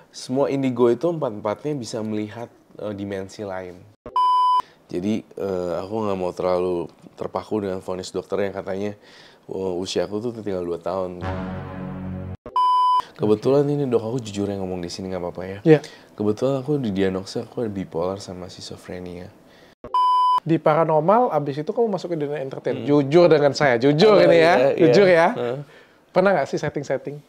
semua indigo itu empat-empatnya bisa melihat dimensi lain. Jadi aku nggak mau terlalu terpaku dengan vonis dokter yang katanya usiaku tuh tinggal 2 tahun. Kebetulan ini dok, aku jujur yang ngomong di sini nggak apa-apa ya. Iya. Kebetulan aku didiagnosa aku ada bipolar sama schizophrenia. Di paranormal, abis itu kamu masuk ke dunia entertain. Jujur dengan saya, jujur ini ya, iya, jujur ya. iya. Pernah nggak sih setting-setting?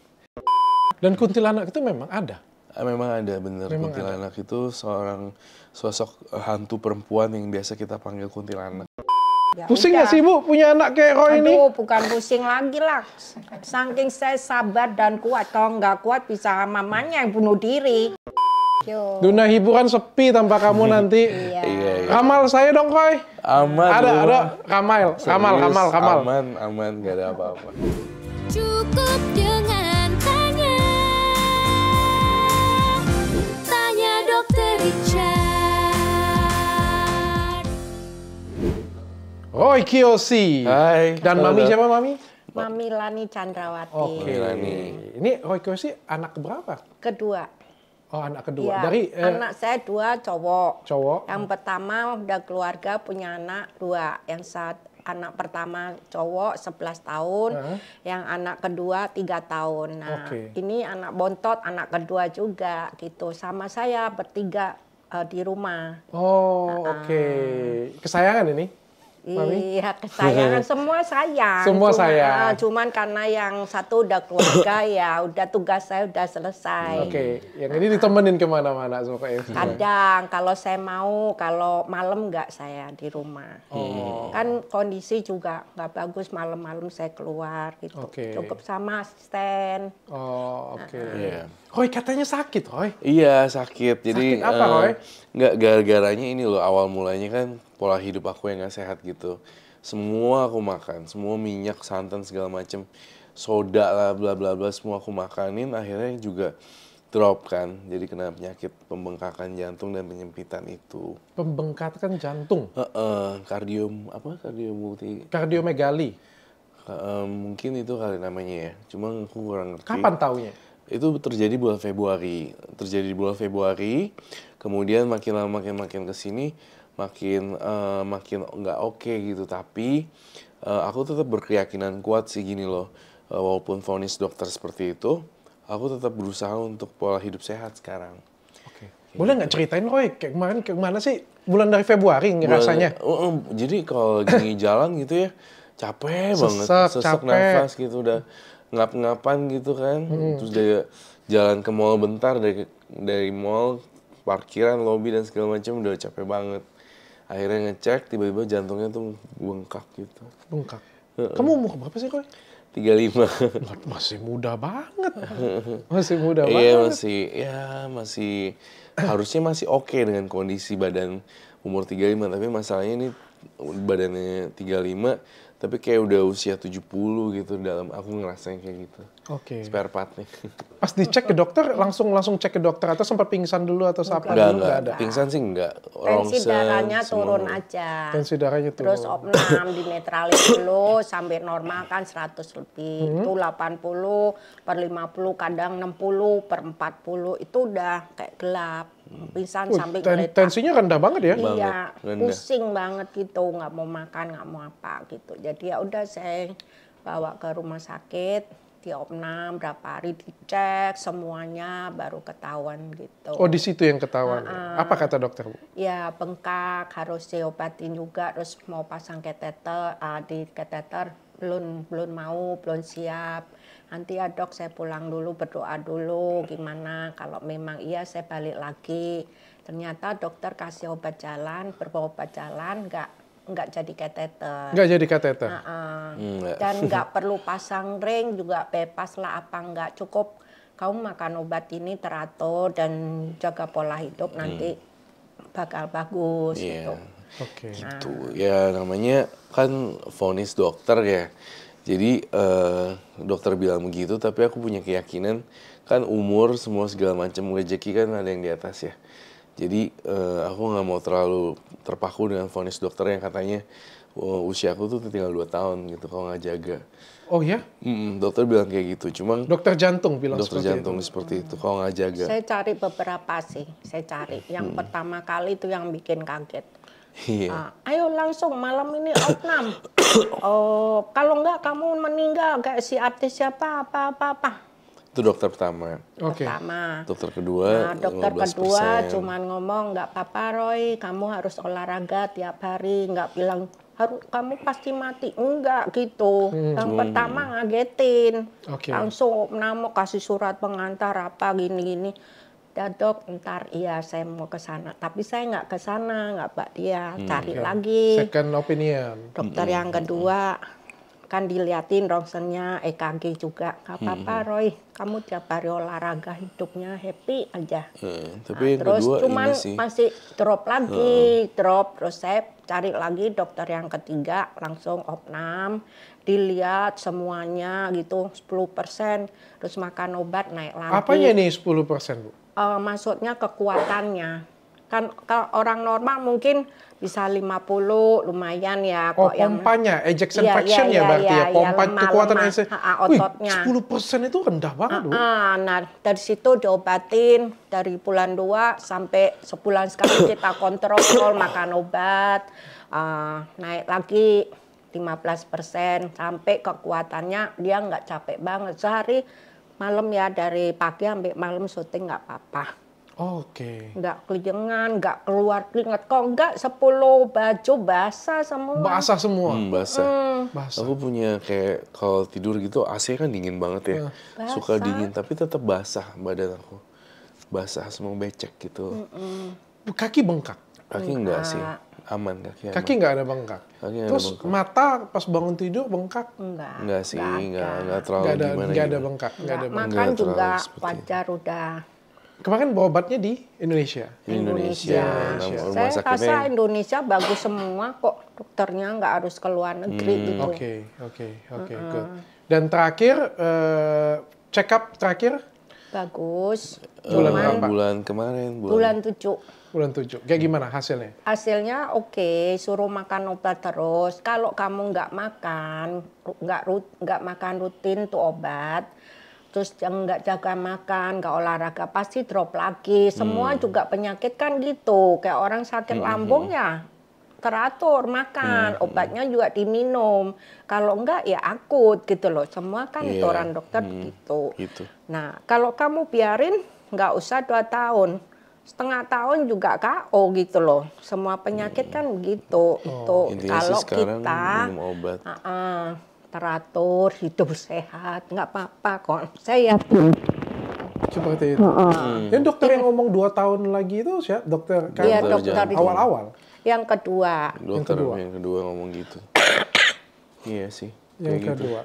Dan kuntilanak itu memang ada. Memang ada, bener. Memang kuntilanak itu seorang sosok hantu perempuan yang biasa kita panggil kuntilanak. Ya Pusing udah. nggak sih Bu punya anak kayak Roy ini? Aduh, bukan pusing lagi lah. Saking saya sabar dan kuat. Kalau nggak kuat bisa mamanya yang bunuh diri. Yo. Dunia hiburan sepi tanpa kamu nanti. Iya. Iya. Ramal saya dong Roy. Aman. Ada Ramal, Serius, Ramal. Aman, gak ada apa-apa. Cukup dengan tanya Dokter Richard. Roy Kiyoshi. Hai. Dan Halo, Mami Dok. siapa Mami? Mami Lani Chandrawati. Oke. Lani. Ini Roy Kiyoshi anak keberapa? Kedua. Oh anak kedua. Iya, Dari anak saya 2 cowok. cowok. Yang pertama udah keluarga punya anak 2. Yang anak pertama cowok 11 tahun, yang anak kedua 3 tahun. Nah, ini anak bontot, anak kedua juga gitu. Sama saya bertiga di rumah. Oh, oke. Kesayangan ini? Mami? Iya, kesayangan semua sayang. Semua sayang. Cuman karena yang satu udah keluarga ya, udah tugas saya udah selesai. Oke, yang ini ditemenin kemana-mana sama Kak Evi? Kadang kalau saya mau, kalau malam nggak saya di rumah. Kan kondisi juga nggak bagus malam-malam saya keluar gitu. Cukup sama asisten. Oh, oke. Iya. Roy katanya sakit, Roy. Iya, sakit. Jadi Sakit apa, Roy? Nggak, gara-garanya ini loh, awal mulanya kan pola hidup aku yang nggak sehat gitu. Semua aku makan, semua minyak, santan segala macem, soda lah, bla bla bla, semua aku makanin. Akhirnya juga drop kan, jadi kena penyakit pembengkakan jantung dan penyempitan itu. Pembengkakan jantung. Kardiomegali. Mungkin itu kali namanya ya. Cuma aku kurang ngerti. Kapan taunya? Itu terjadi bulan Februari. Kemudian makin lama makin kesini makin nggak oke gitu. Tapi aku tetap berkeyakinan kuat sih gini loh. Walaupun vonis dokter seperti itu, aku tetap berusaha untuk pola hidup sehat sekarang. Oke. Boleh nggak ceritain Roy, kayak kemana sih bulan dari Februari ngerasanya? Jadi kalau lagi jalan gitu ya, capek banget, sesek capek. nafas gitu, udah ngap-ngapan gitu kan. Terus dari jalan ke mall bentar, dari mall, parkiran, lobi dan segala macam udah capek banget. Akhirnya ngecek, tiba-tiba jantungnya tuh bengkak gitu. Bengkak. Kamu umur berapa sih Roy? 35. Masih muda banget. Masih muda Iya, banget. masih harusnya masih oke dengan kondisi badan umur 35, tapi masalahnya ini badannya 35 tapi kayak udah usia 70 gitu, dalam aku ngerasain kayak gitu. Oke. Spare part nih. Pas dicek ke dokter langsung cek ke dokter atau sempat pingsan dulu atau apa dulu? Enggak ada. pingsan sih enggak. Tensi darahnya turun semua. aja. Tensi darahnya turun. Terus opnam dinetralis dulu sampai normal kan 100 lebih. Itu 80/50, kadang 60/40 itu udah kayak gelap. Pingsan sampai geletak. Tensinya rendah banget ya? Iya, rendah. pusing banget gitu, nggak mau makan, nggak mau apa gitu. Jadi ya udah saya bawa ke rumah sakit, diopnam berapa hari dicek semuanya baru ketahuan gitu. Oh di situ yang ketahuan. Apa kata dokter Bu? Ya bengkak, harus diobatin juga, terus mau pasang kateter, di kateter belum siap. Nanti ya dok saya pulang dulu, berdoa dulu gimana, kalau memang iya saya balik lagi. Ternyata dokter kasih obat jalan, berobat jalan nggak jadi kateter. Nggak jadi kateter? Dan nggak perlu pasang ring juga, bebas lah apa nggak, cukup kamu makan obat ini teratur dan jaga pola hidup nanti bakal bagus gitu. Oke. Gitu. Ya namanya kan vonis dokter ya. Jadi dokter bilang begitu, tapi aku punya keyakinan kan umur semua segala macam, rezeki kan ada yang di atas ya. Jadi aku nggak mau terlalu terpaku dengan vonis dokter yang katanya usiaku tuh tinggal 2 tahun gitu kalau nggak jaga. Oh ya? Dokter bilang kayak gitu. Cuman Dokter jantung bilang dokter seperti jantung itu. seperti itu kalau nggak jaga. Saya cari beberapa sih, saya cari. Yang pertama kali itu yang bikin kaget. Iya. Ayo langsung malam ini opnam. Oh, kalau enggak kamu meninggal kayak si artis siapa apa. Itu dokter pertama. Oke. Pertama. Dokter kedua Nah, dokter 15%. kedua cuman ngomong nggak apa-apa Roy, kamu harus olahraga tiap hari, nggak bilang harus kamu pasti mati, enggak gitu. Yang pertama ngagetin, Oke. langsung opname kasih surat pengantar apa gini-gini. Ya dok, ntar iya saya mau ke sana, tapi saya nggak ke sana, nggak Pak dia cari lagi. Second opinion. Dokter yang kedua kan diliatin ronsennya, EKG juga. Gak apa-apa Roy, kamu tiap hari olahraga hidupnya happy aja. Tapi yang Terus kedua cuman ini sih. masih drop lagi, terus saya cari lagi dokter yang ketiga, langsung opnam, dilihat semuanya gitu 10%, terus makan obat naik lagi. Apanya nih 10%, Bu? Maksudnya kekuatannya. Kan kalau orang normal mungkin bisa 50 lumayan ya Oh, kok yang pompanya, ejection Iya, fraction iya, ya berarti iya, ya. Pompa iya, kekuatan lemah, ejection. ototnya. 10% itu rendah banget, Bu. Nah, dari situ diobatin dari bulan 2 sampai sebulan sekali kita kontrol makan obat, naik lagi 15% sampai kekuatannya dia nggak capek banget sehari malam ya dari pagi sampai malam syuting nggak apa-apa. Oke. Nggak kelijengan, nggak keluar keringat. Kok nggak 10 baju basah semua. Basah semua. Basah. Basah. Aku punya kayak kalau tidur gitu AC kan dingin banget ya. Suka Basah. dingin tapi tetap basah badan aku. Basah semua becek gitu. Kaki bengkak. Kaki enggak sih. Aman kaki aman. Kaki nggak ada bengkak. Kaki nggak ada Terus bengkak. mata pas bangun tidur bengkak. Enggak sih, ada. enggak terlalu Nggak ada, gimana. nggak ada gimana. bengkak. Nggak ada Nggak, bengkak. makan Nggak juga terlalu seperti wajar udah. Kemarin berobatnya di Indonesia. Indonesia. Nama rumah Saya sakitnya rasa Indonesia bagus semua kok. Dokternya nggak harus ke luar negeri gitu. Oke, good. Dan terakhir, check up terakhir Bagus. Bulan Cuman berapa? bulan kemarin, bulan 7. bulan 7. Kayak gimana hasilnya? Hasilnya oke, suruh makan obat terus. Kalau kamu nggak makan rutin tuh obat, terus nggak jaga makan, nggak olahraga, pasti drop lagi. Semua juga penyakit kan gitu. Kayak orang sakit lambung ya teratur makan, obatnya juga diminum. Kalau enggak ya akut gitu loh. Semua kan Iya. aturan dokter gitu. gitu. Nah, kalau kamu biarin nggak usah 2 tahun. Setengah tahun juga KO gitu loh. Semua penyakit kan begitu. Itu Intinya sih kalau sekarang kita minum obat. teratur, hidup sehat, nggak apa-apa kok. Saya yakin. Seperti itu. Dan dokter yang ngomong 2 tahun lagi itu siapa? Dokter kan Iya, Dokter dokter jantung. awal-awal. Yang kedua, Dokter kedua. yang kedua ngomong gitu. Iya sih. Yang kayak gitu. kedua.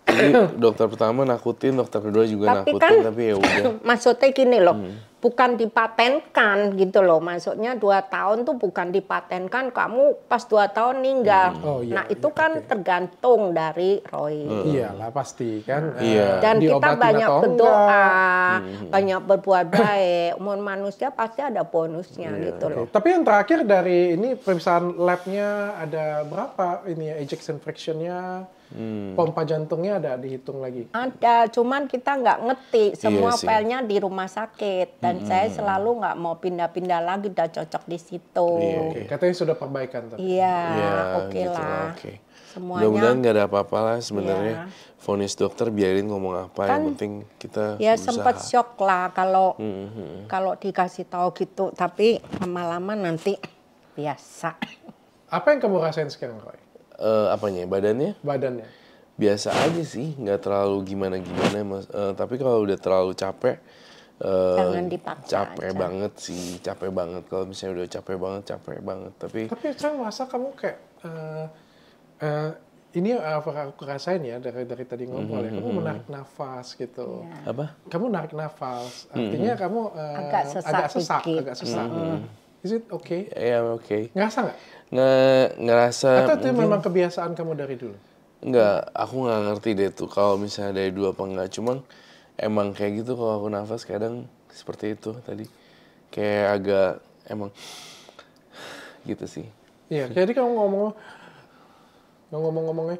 Jadi dokter pertama nakutin, dokter kedua juga tapi nakutin, kan tapi ya udah. maksudnya gini loh, bukan dipatenkan gitu loh. Maksudnya 2 tahun tuh bukan dipatenkan, kamu pas 2 tahun meninggal. Oh, iya, Nah itu iya, kan oke. tergantung dari Roy. Iyalah pasti kan. Iya. Dan kita diobatin banyak atau berdoa, enggak. banyak berbuat baik. Umur manusia pasti ada bonusnya gitu loh. Tapi yang terakhir dari ini pemeriksaan labnya ada berapa ini ya ejection fractionnya, pompa jantungnya ada dihitung lagi. Ada, cuman kita nggak ngetik semua Iya sih. filenya di rumah sakit. Dan saya selalu nggak mau pindah-pindah lagi, udah cocok di situ. Oke, katanya sudah perbaikan tapi. Iya, Iya, oke gitu lah. Oke. Semuanya. Mudah-mudahan nggak ada apa-apa lah sebenarnya. Iya. Vonis dokter biarin ngomong apa, yang Kan, penting kita Ya berusaha. sempat shock lah kalau kalau dikasih tahu gitu, tapi lama-lama nanti biasa. Apa yang kamu rasain sekarang, Roy? Apanya? Badannya? Badannya? Biasa aja sih, nggak terlalu gimana-gimana mas. Tapi kalau udah terlalu capek, Jangan dipaksa capek aja. banget sih, capek banget. Kalau misalnya udah capek banget. Tapi Tapi saya merasa kamu kayak ini apa aku rasain ya dari tadi ngobrol ya, kamu menarik nafas gitu. apa? Kamu narik nafas, artinya kamu Agak sesak dikit. agak sesak. Is it okay? Ya oke. Ngerasa nggak? Ngerasa Atau itu memang kebiasaan kamu dari dulu? nggak, aku nggak ngerti deh tuh kalau misalnya dari dua apa enggak. Cuman emang kayak gitu kalau aku nafas kadang seperti itu tadi. Kayak agak emang gitu sih. Iya, jadi kamu ngomongnya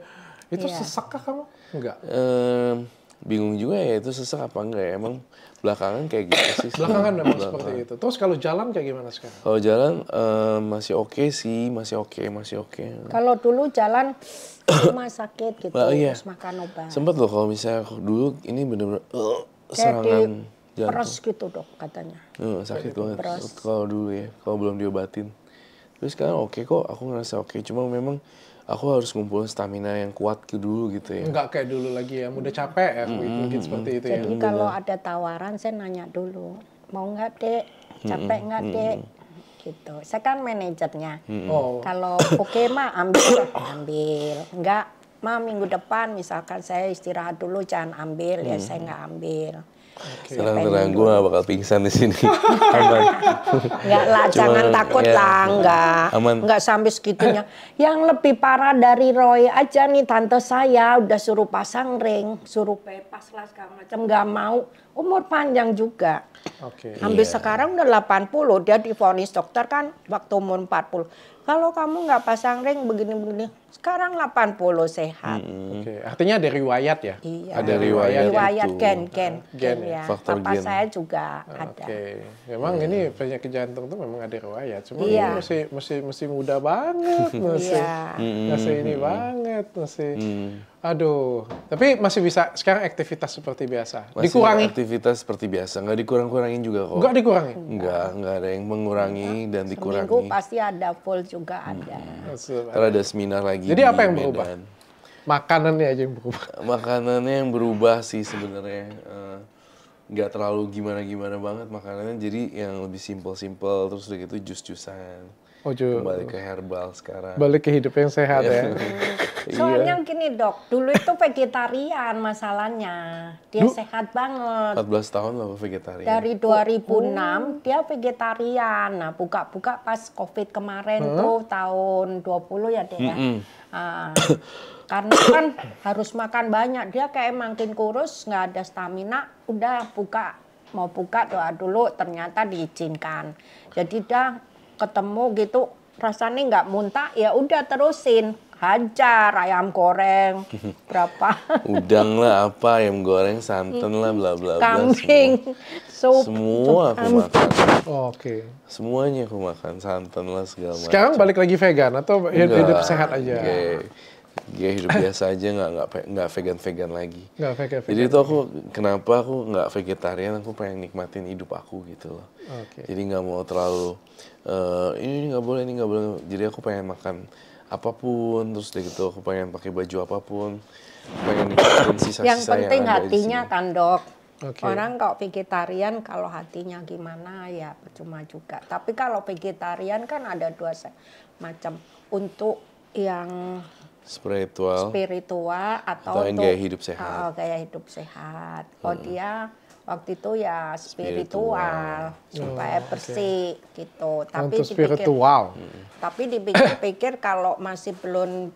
Itu Iya. sesak kah kamu? Enggak. Bingung juga ya itu sesak apa enggak ya. Emang belakangan kayak gitu sih. Belakangan memang seperti itu. Terus kalau jalan kayak gimana sekarang? Kalau jalan masih oke sih, masih oke. Kalau dulu jalan cuma sakit gitu, Oh, iya. terus makan obat. Sempet loh kalau misalnya dulu ini bener-bener Kayak serangan jantung. peres gitu dok katanya. Sakit banget Peres. kalau dulu ya, kalau belum diobatin. Terus sekarang oke kok, aku ngerasa oke. Cuma memang aku harus ngumpulin stamina yang kuat ke dulu gitu ya. Enggak kayak dulu lagi ya, mudah capek ya, mungkin seperti itu ya. Jadi kalau ada tawaran saya nanya dulu, mau nggak dek, capek nggak dek, gitu. Saya kan manajernya. Oh, Kalau oke mah ambil, enggak mah minggu depan misalkan saya istirahat dulu jangan ambil ya saya nggak ambil. Tenang, gue gak bakal pingsan di sini. Aman. Enggak lah, jangan takut ya, lah, aman. enggak sampai segitunya. Yang lebih parah dari Roy aja nih tante saya udah suruh pasang ring, suruh pepas lah segala macam, nggak mau. Umur panjang juga. oke. Sampai sekarang udah 80, dia divonis dokter kan waktu umur 40. Kalau kamu nggak pasang ring begini-begini, sekarang 80 sehat. Oke, artinya ada riwayat ya? Iya. Ada riwayat itu. gen ya, ya. faktor Papa gen. saya juga ada. Oke, memang ini penyakit jantung tuh memang ada riwayat. Cuma Iya. ini masih muda banget, masih ini banget, aduh. Tapi masih bisa sekarang aktivitas seperti biasa. Masih Dikurangi? aktivitas seperti biasa, nggak dikurang-kurangin juga kok. Enggak dikurangi? Nggak ada yang mengurangi dan Seminggu dikurangi. pasti ada full juga ada. Ntar ada seminar lagi. Jadi di apa yang berubah? Medan. Makanannya aja yang berubah. Makanannya yang berubah sih sebenarnya. Nggak terlalu gimana-gimana banget makanannya. Jadi yang lebih simple-simple, terus udah gitu jus-jusan. Oh, Kembali ke herbal sekarang. balik ke hidup yang sehat ya. Soalnya gini dok, dulu itu vegetarian masalahnya. Dia sehat banget. 14 tahun lah vegetarian. Dari 2006 dia vegetarian. Nah buka-buka pas COVID kemarin tuh tahun 20 ya deh ya. Karena kan harus makan banyak. Dia kayak makin kurus, nggak ada stamina. Udah mau buka doa dulu ternyata diizinkan. Jadi dah ketemu gitu rasanya nggak muntah ya udah terusin. Hajar ayam goreng berapa Udang lah apa, ayam goreng, santan lah, bla bla bla. kambing sup Semua aku makan. Oke. Semuanya aku makan, santan lah segala macam. Sekarang balik lagi vegan atau hidup Enggak, sehat aja? Kayak hidup biasa aja, nggak vegan vegan Nggak vegan. Jadi itu kenapa aku nggak vegetarian, aku pengen nikmatin hidup aku gitu loh. Oke. Jadi nggak mau terlalu ini nggak boleh, ini nggak boleh. Jadi aku pengen makan apapun, terus udah gitu aku pengen pakai baju apapun, pengen nikmatin sisa-sisa yang penting ada di hatinya sini. kan dok. Oke. Orang kalau vegetarian kalau hatinya gimana ya percuma juga. Tapi kalau vegetarian kan ada dua macam. Untuk yang Spiritual. atau yang untuk gaya hidup sehat. gaya hidup sehat. Oh dia waktu itu ya spiritual supaya bersih gitu. Tapi Untuk spiritual. tapi dipikir-pikir kalau masih belum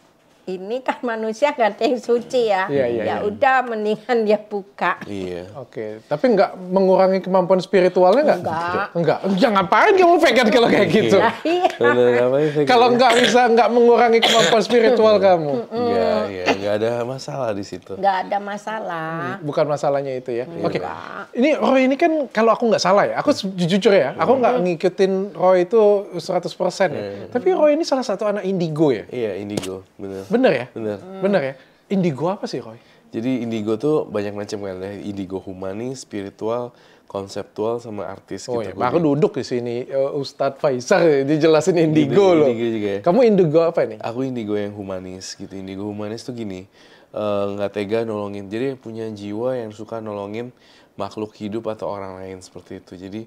ini kan manusia gak ada yang suci ya. Iya. Udah mendingan dia buka. Iya. Oke, tapi nggak mengurangi kemampuan spiritualnya nggak? Enggak. Jangan ngapain kamu vegan kalau kayak gitu? Iya. Bener, ngapain vegan? Kalau nggak mengurangi kemampuan spiritual kamu. Nggak ada masalah di situ. Nggak ada masalah. Bukan masalahnya itu ya. Oke. Ini Roy ini kan kalau aku nggak salah ya, aku jujur ya, aku nggak ngikutin Roy itu 100% ya. Tapi Roy ini salah satu anak indigo ya. Iya, indigo, bener. Bener ya? Bener. Bener ya? Indigo apa sih Roy? Jadi indigo tuh banyak macam kan, ada indigo humanis, spiritual, konseptual, sama artis Oh gitu. ya, baru duduk di sini Ustadz Faisal dijelasin indigo loh. Indigo juga ya. Kamu indigo apa ini? Aku indigo yang humanis gitu. Indigo humanis tuh gini, nggak tega nolongin. Jadi punya jiwa yang suka nolongin makhluk hidup atau orang lain seperti itu. Jadi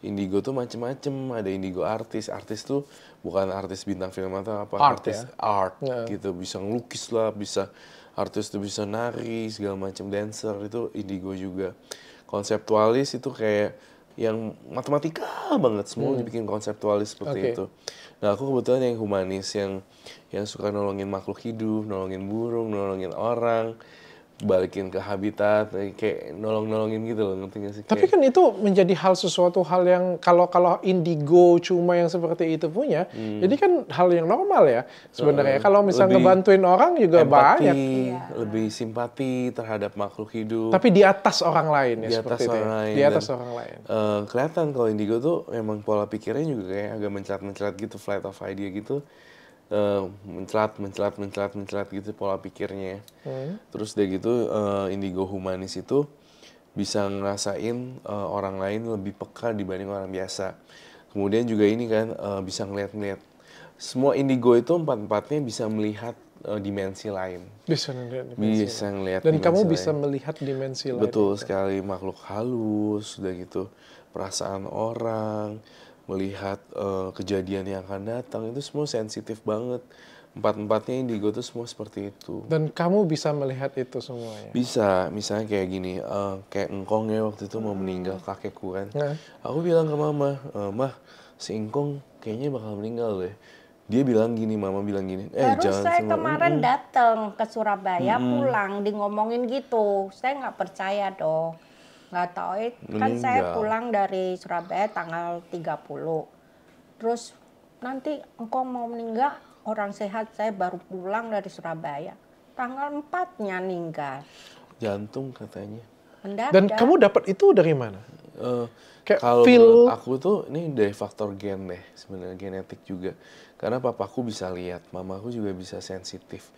indigo tuh macem-macem. Ada indigo artis. Artis tuh bukan artis bintang film atau apa. Artis art gitu. Bisa ngelukis lah, bisa artis tuh bisa nari segala macam, dancer itu indigo juga. Konseptualis itu kayak yang matematika banget, semua dibikin konseptualis seperti itu. Nah aku kebetulan yang humanis, yang suka nolongin makhluk hidup, nolongin burung, nolongin orang, balikin ke habitat, kayak nolongin gitu loh, ngerti gak sih? Tapi kan itu menjadi sesuatu hal yang kalau indigo cuma yang seperti itu punya, ini kan hal yang normal ya sebenarnya. Kalau misalnya lebih ngebantuin orang juga empati, banyak. lebih simpati terhadap makhluk hidup. Tapi di atas orang lain ya Di seperti atas itu. orang Ya. lain. Di atas Dan, orang lain. kelihatan kalau indigo tuh emang pola pikirnya juga kayak agak menclat-menclat gitu, flight of idea gitu. Menclat gitu pola pikirnya. Terus udah gitu indigo humanis itu bisa ngerasain orang lain lebih peka dibanding orang biasa. Kemudian juga ini kan bisa ngeliat-ngeliat. Semua indigo itu empat-empatnya bisa melihat dimensi lain. Bisa ngelihat Bisa ngelihat Dan kamu dimensi bisa lain. melihat dimensi lain. Betul sekali, makhluk halus, udah gitu perasaan orang, melihat kejadian yang akan datang, itu semua sensitif banget. Empat-empatnya indigo tuh semua seperti itu. Dan kamu bisa melihat itu semuanya. Bisa, misalnya kayak gini, kayak engkong ya waktu itu mau meninggal kakekku kan. Nah. Aku bilang ke mama, mah si engkong kayaknya bakal meninggal deh. Dia bilang gini, mama bilang gini, Terus jangan saya semua- kemarin datang ke Surabaya pulang di ngomongin gitu. Saya nggak percaya dong. Nggak tahu kan saya Meninggal. pulang dari Surabaya tanggal 30. Terus nanti engkau mau meninggal, orang sehat saya baru pulang dari Surabaya. Tanggal 4-nya meninggal. jantung katanya. Mendadak. Dan kamu dapat itu dari mana? Kayak Kalau feel- menurut aku tuh ini dari faktor gen deh, sebenarnya genetik juga. Karena papaku bisa lihat, mamaku juga bisa sensitif.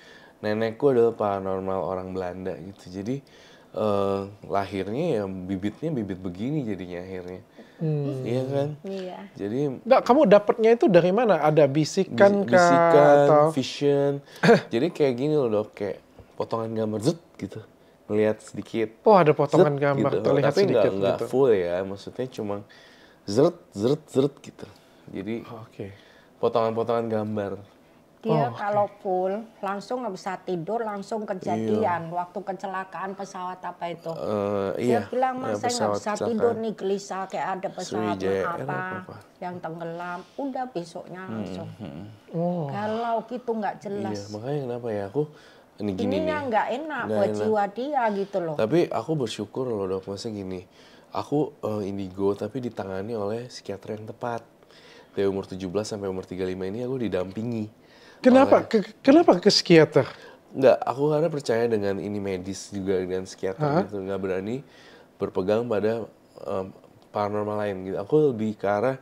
Nenekku adalah paranormal orang Belanda gitu. Jadi lahirnya ya bibitnya bibit begini jadinya akhirnya. Iya kan? Iya. Jadi Nggak, kamu dapatnya itu dari mana? Ada bisikan kah? bisikan, Atau vision. Jadi kayak gini loh dok, kayak potongan gambar zut gitu. Ngelihat sedikit. oh ada potongan Zet gambar gitu. terlihat Tapi sedikit nggak gitu. full ya, maksudnya cuma zret gitu. Jadi Oke. potongan-potongan gambar. Dia kalau full langsung nggak bisa tidur, langsung kejadian. Waktu kecelakaan pesawat apa itu. Iya. Dia bilang, Mas, saya nggak pesawat bisa kecelakaan. tidur nih, gelisah kayak ada pesawat Sriwijaya Air apa apa? yang tenggelam. Udah besoknya langsung. Oh. Kalau gitu nggak jelas. Iya, makanya kenapa ya aku ini gini Ininya nih. nggak enak Nggak buat enak. jiwa dia gitu loh. Tapi aku bersyukur loh dok, maksudnya gini. Aku indigo tapi ditangani oleh psikiater yang tepat. Dari umur 17 sampai umur 35 ini aku didampingi. Kenapa? Kenapa ke psikiater? Enggak, aku karena percaya dengan ini medis juga dengan psikiater gitu. Nggak berani berpegang pada paranormal lain gitu. Aku lebih ke arah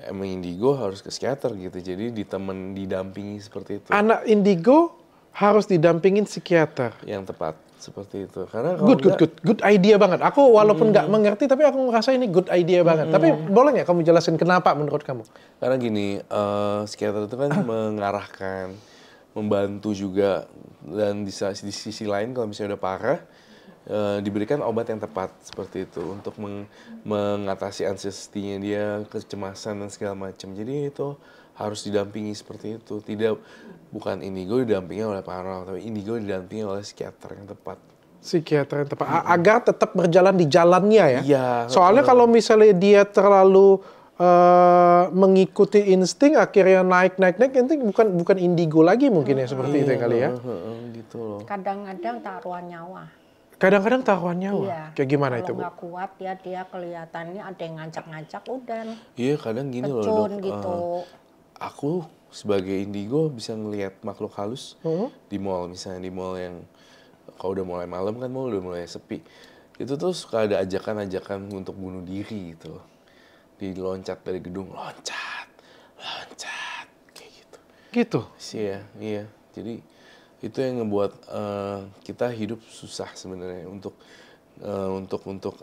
emang indigo harus ke psikiater gitu. Jadi didampingi seperti itu. Anak indigo harus didampingin psikiater. Yang tepat seperti itu. Karena kalau Good idea banget. Aku walaupun nggak mengerti, tapi aku ngerasa ini good idea banget. Tapi boleh nggak kamu jelasin kenapa menurut kamu? Karena gini, psikiater itu kan mengarahkan, membantu juga, dan di sisi lain kalau misalnya udah parah, diberikan obat yang tepat seperti itu untuk mengatasi anxiety-nya dia, kecemasan dan segala macam. Jadi itu harus didampingi seperti itu. Bukan indigo didampingi oleh paranormal, tapi indigo didampingi oleh psikiater yang tepat. Psikiater yang tepat. Agar tetap berjalan di jalannya ya. Iya. Soalnya kalau misalnya dia terlalu mengikuti insting, akhirnya naik, insting bukan indigo lagi mungkin ya seperti itu ya kali ya. Gitu loh. Kadang-kadang taruhan nyawa. Kadang-kadang taruhan nyawa. Iya. Kayak gimana itu, Bu? Kalau nggak kuat ya dia kelihatannya ada yang ngacak-ngacak udah Iya, kadang gini loh kecun dok. gitu. Aku sebagai indigo bisa ngelihat makhluk halus di mall, misalnya di mall yang kalau udah mulai malam kan mall udah mulai sepi. Itu tuh suka ada ajakan-ajakan untuk bunuh diri gitu loh. Diloncat dari gedung, loncat, kayak gitu. Gitu. Sih ya, iya. Jadi itu yang ngebuat kita hidup susah sebenarnya untuk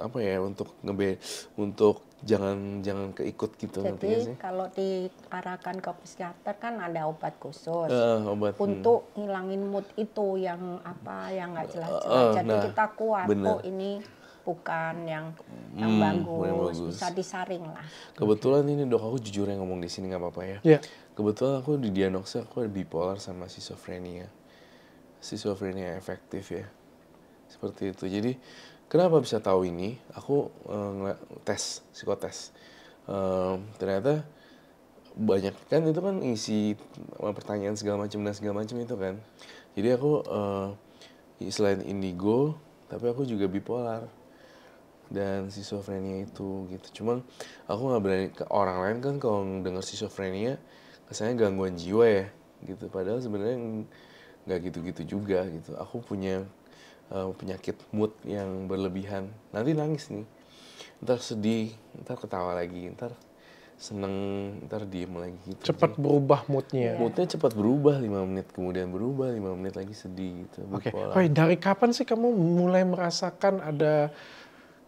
apa ya, untuk jangan keikut gitu. ngerti nggak Jadi sih? kalau diarahkan ke psikiater kan ada obat khusus Obat untuk ngilangin mood itu yang apa yang nggak jelas-jelas. Jadi nah, kita kuat. bener. Oh ini bukan yang yang bagus. bagus. Bisa disaring lah. Kebetulan ini dok, aku jujur yang ngomong di sini nggak apa-apa ya. Iya. Kebetulan aku didiagnosa aku ada bipolar sama schizophrenia. Schizophrenia efektif ya. Seperti itu. Jadi kenapa bisa tahu ini? Aku psikotes. Ternyata banyak kan itu kan isi pertanyaan segala macam itu kan. Jadi aku selain indigo, tapi aku juga bipolar dan schizophrenia itu gitu. Cuman aku nggak berani ke orang lain kan kalau dengar schizophrenia kesannya gangguan jiwa ya gitu. Padahal sebenarnya nggak gitu-gitu juga gitu. Aku punya penyakit mood yang berlebihan. Nanti nangis nih, ntar sedih, ntar ketawa lagi, ntar seneng, ntar diem lagi gitu. Cepat berubah moodnya. Moodnya cepat berubah, 5 menit kemudian berubah, 5 menit lagi sedih gitu. Oke, bipolar. Roy, dari kapan sih kamu mulai merasakan ada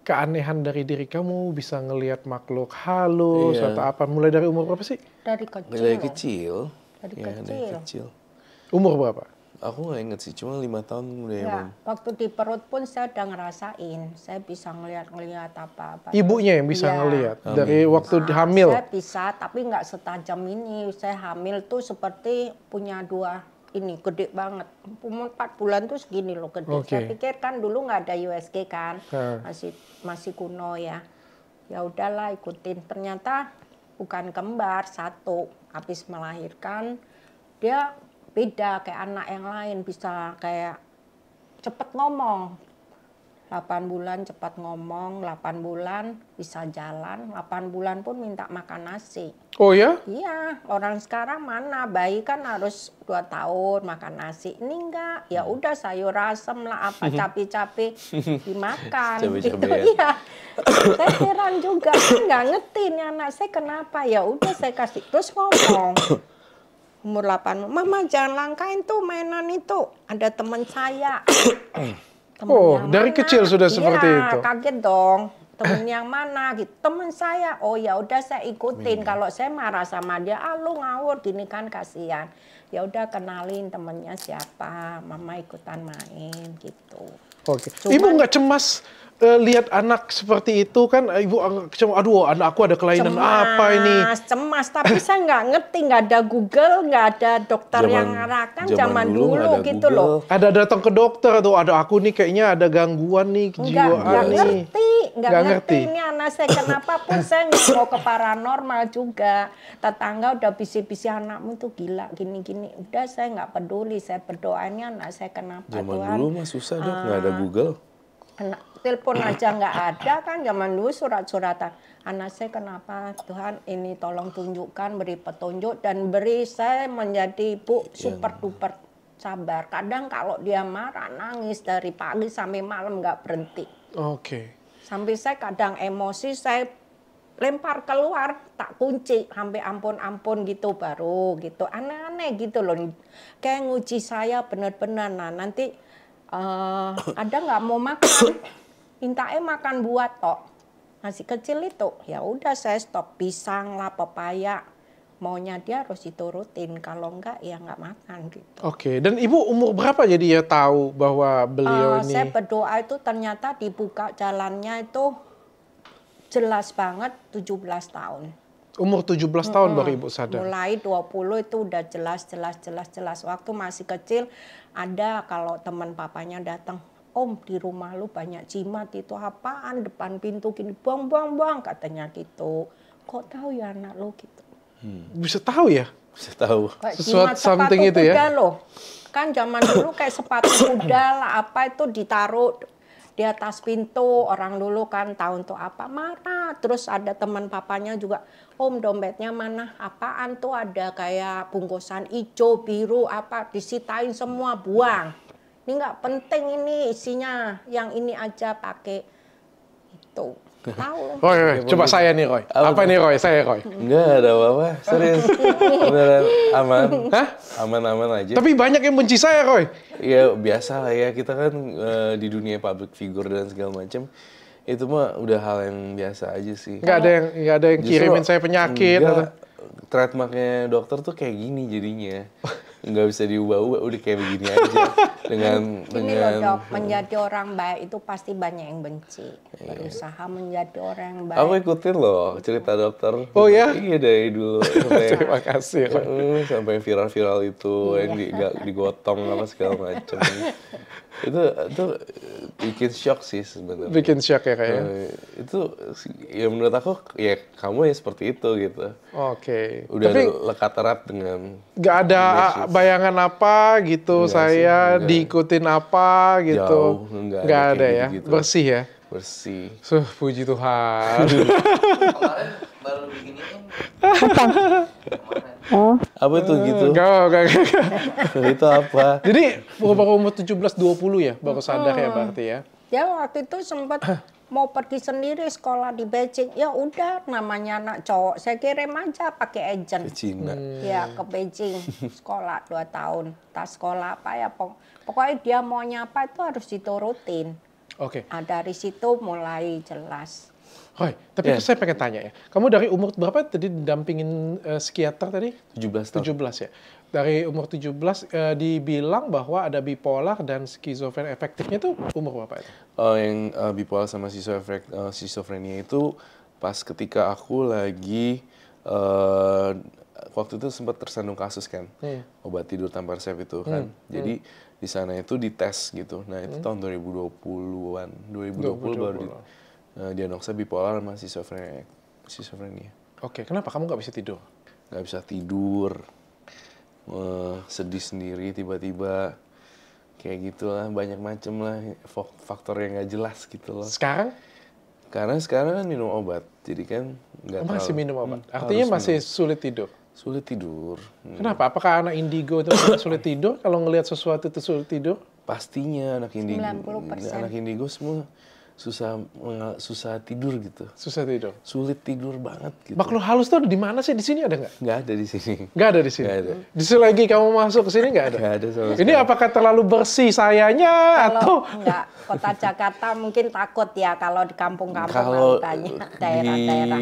keanehan dari diri kamu, bisa ngelihat makhluk halus Iya. atau apa? Mulai dari umur berapa sih? Dari kecil. Dari loh. kecil. Dari Ya, kecil. dari kecil. Umur berapa? Aku nggak inget sih, cuma 5 tahun udah Ya, emang. waktu di perut pun saya udah ngerasain. Saya bisa ngelihat apa-apa. Ibunya yang bisa Iya. ngelihat dari waktu hamil. Saya bisa, tapi nggak setajam ini. Saya hamil tuh seperti punya dua ini gede banget. Umur 4 bulan tuh segini loh gede. Oke. Saya pikir kan dulu nggak ada USG kan, Ha. masih kuno ya. Ya udahlah ikutin. Ternyata bukan kembar, satu. Habis melahirkan dia beda kayak anak yang lain, bisa kayak cepet ngomong. 8 bulan cepat ngomong, 8 bulan bisa jalan, 8 bulan pun minta makan nasi. Oh ya? Iya, orang sekarang mana bayi kan harus 2 tahun makan nasi. Ini enggak, ya udah sayur asem lah apa cabai-cabai dimakan gitu. Cabai-cabean. Iya. Saya heran juga, saya nggak ngerti nih anak saya kenapa. Ya udah saya kasih terus ngomong. Umur 8, Mama jangan langkain tuh mainan itu. Ada teman saya. Temen Oh, yang dari mana? kecil sudah seperti Iya, itu? Kaget dong. Temen yang mana gitu. Temen saya. Oh ya udah saya ikutin. Kalau saya marah sama dia, lu ngawur gini kan kasihan. Ya udah kenalin temennya siapa. Mama ikutan main gitu. Oke. Cuman- Ibu nggak cemas lihat anak seperti itu kan? Ibu cemas, aduh anak aku ada kelainan apa ini? Cemas, tapi saya nggak ngerti, nggak ada Google, nggak ada dokter yang ngarahkan zaman dulu nggak dulu ada gitu Google. loh. Ada datang ke dokter atau ada aku nih kayaknya ada gangguan nih Nggak kejiwaan nih. ngerti, nggak Nggak ngerti ngerti. ini anak saya kenapa pun saya nggak mau ke paranormal juga. Tetangga udah bisi-bisi anakmu tuh gila gini-gini. Udah saya nggak peduli, saya berdoanya anak saya kenapa Zaman Tuhan. dulu mah susah dok, nggak ada Google. Telepon aja nggak ada kan, zaman dulu surat-suratan. Anak saya kenapa Tuhan ini tolong tunjukkan, beri petunjuk dan beri saya menjadi ibu super duper sabar. Kadang kalau dia marah nangis dari pagi sampai malam nggak berhenti. Oke. Sampai saya kadang emosi saya lempar keluar, tak kunci sampai ampun-ampun gitu baru gitu. Aneh-aneh gitu loh. Kayak nguji saya benar-benar. Nah, nanti ada nggak mau makan, mintanya makan buat tok. Masih kecil itu, ya udah saya stop pisang lah, pepaya. Maunya dia harus diturutin, kalau enggak ya nggak makan gitu. Oke. Dan ibu umur berapa jadi ya tahu bahwa beliau ini? Saya berdoa itu ternyata dibuka jalannya itu jelas banget 17 tahun. Umur 17 tahun baru ibu sadar. Mulai 20 itu udah jelas. Waktu masih kecil ada kalau teman papanya datang, Om di rumah lu banyak jimat itu apaan depan pintu gini, buang katanya gitu. Kok tahu ya anak lu gitu? Bisa tahu ya? Bisa tahu. Kayak Sesuatu jimat something sepatu itu ya? kuda loh. Kan zaman dulu kayak sepatu kuda lah apa itu ditaruh di atas pintu. Orang dulu kan tahu untuk apa, marah. Terus ada teman papanya juga, Om dompetnya mana? Apaan tuh ada kayak bungkusan hijau, biru, apa disitain semua, buang. Ini nggak penting ini isinya, yang ini aja pakai itu. Tahu. Roy, coba saya nih Roy. Apa nih Roy? Saya Roy. Enggak ada apa-apa, serius. Beneran aman. Hah? Aman-aman aja. Tapi banyak yang benci saya Roy. Ya biasa lah ya, kita kan di dunia public figure dan segala macam. Itu mah udah hal yang biasa aja sih. Nggak ada yang Justru kirimin saya penyakit. enggak, Atau... trademarknya dokter tuh kayak gini jadinya. Nggak bisa diubah-ubah, udah kayak begini aja. Ini loh dengan dok, menjadi orang baik itu pasti banyak yang benci. Berusaha menjadi orang yang baik. aku ikutin loh cerita dokter. Oh ya? Iya dari dulu sampai Terima kasih Roy. sampai viral-viral itu yang digotong apa segala macam. itu bikin shock sih sebenarnya. Bikin shock ya kayaknya. Itu ya menurut aku ya kamu ya seperti itu gitu. Oke. Udah Tapi lekat erat dengan nggak ada bayangan apa gitu, Enggak saya sih, enggak. diikutin apa gitu. Jauh, enggak ada Nggak ada kayak ya, gitu-gitu. bersih ya. Bersih. Puji Tuhan. Kemarin baru diginiin. Apa tuh gitu? Enggak. Itu apa? Jadi baru umur 17-20 ya, baru sadar ya berarti ya. Ya waktu itu sempat mau pergi sendiri sekolah di Beijing. Ya udah namanya anak cowok, saya kirim aja pakai Ke agent. Cina. Ya ke Beijing sekolah 2 tahun. Tas sekolah apa ya pokoknya dia maunya apa itu harus diturutin. Oke. Dari situ mulai jelas. Hoi, tapi Ya. saya pengen tanya ya. Kamu dari umur berapa tadi didampingin psikiater tadi? 17 tahun. 17 ya. Dari umur 17 dibilang bahwa ada bipolar dan skizofren efektifnya itu umur berapa itu? Yang bipolar sama schizophrenia itu pas ketika aku lagi waktu itu sempat tersandung kasus kan, obat tidur tanpa resep itu kan. Jadi di sana itu dites gitu. Nah itu tahun 2020-an, 2020 baru diagnosa bipolar sama schizophrenia. Oke, kenapa kamu nggak bisa tidur? Nggak bisa tidur, sedih sendiri tiba-tiba, kayak gitulah, banyak macem lah faktor yang nggak jelas gitu loh. Sekarang Karena sekarang kan minum obat, jadi kan nggak masih terlalu- minum obat. harus Artinya masih minum. sulit tidur. Sulit tidur. Kenapa? Apakah anak indigo itu sulit tidur? Kalau ngelihat sesuatu itu sulit tidur? Pastinya anak indigo, 90%. anak indigo semua susah tidur gitu, Susah tidur. sulit tidur banget gitu. Makhluk halus tuh ada di mana sih? Di sini ada nggak? Nggak ada di sini. Nggak ada di sini. Nggak ada. Di selagi kamu masuk ke sini nggak ada. Nggak ada sama Ini apakah terlalu bersih sayanya atau? Kalau enggak kota Jakarta mungkin takut ya kalau di kampung-kampung Kalau tanya di daerah-daerah.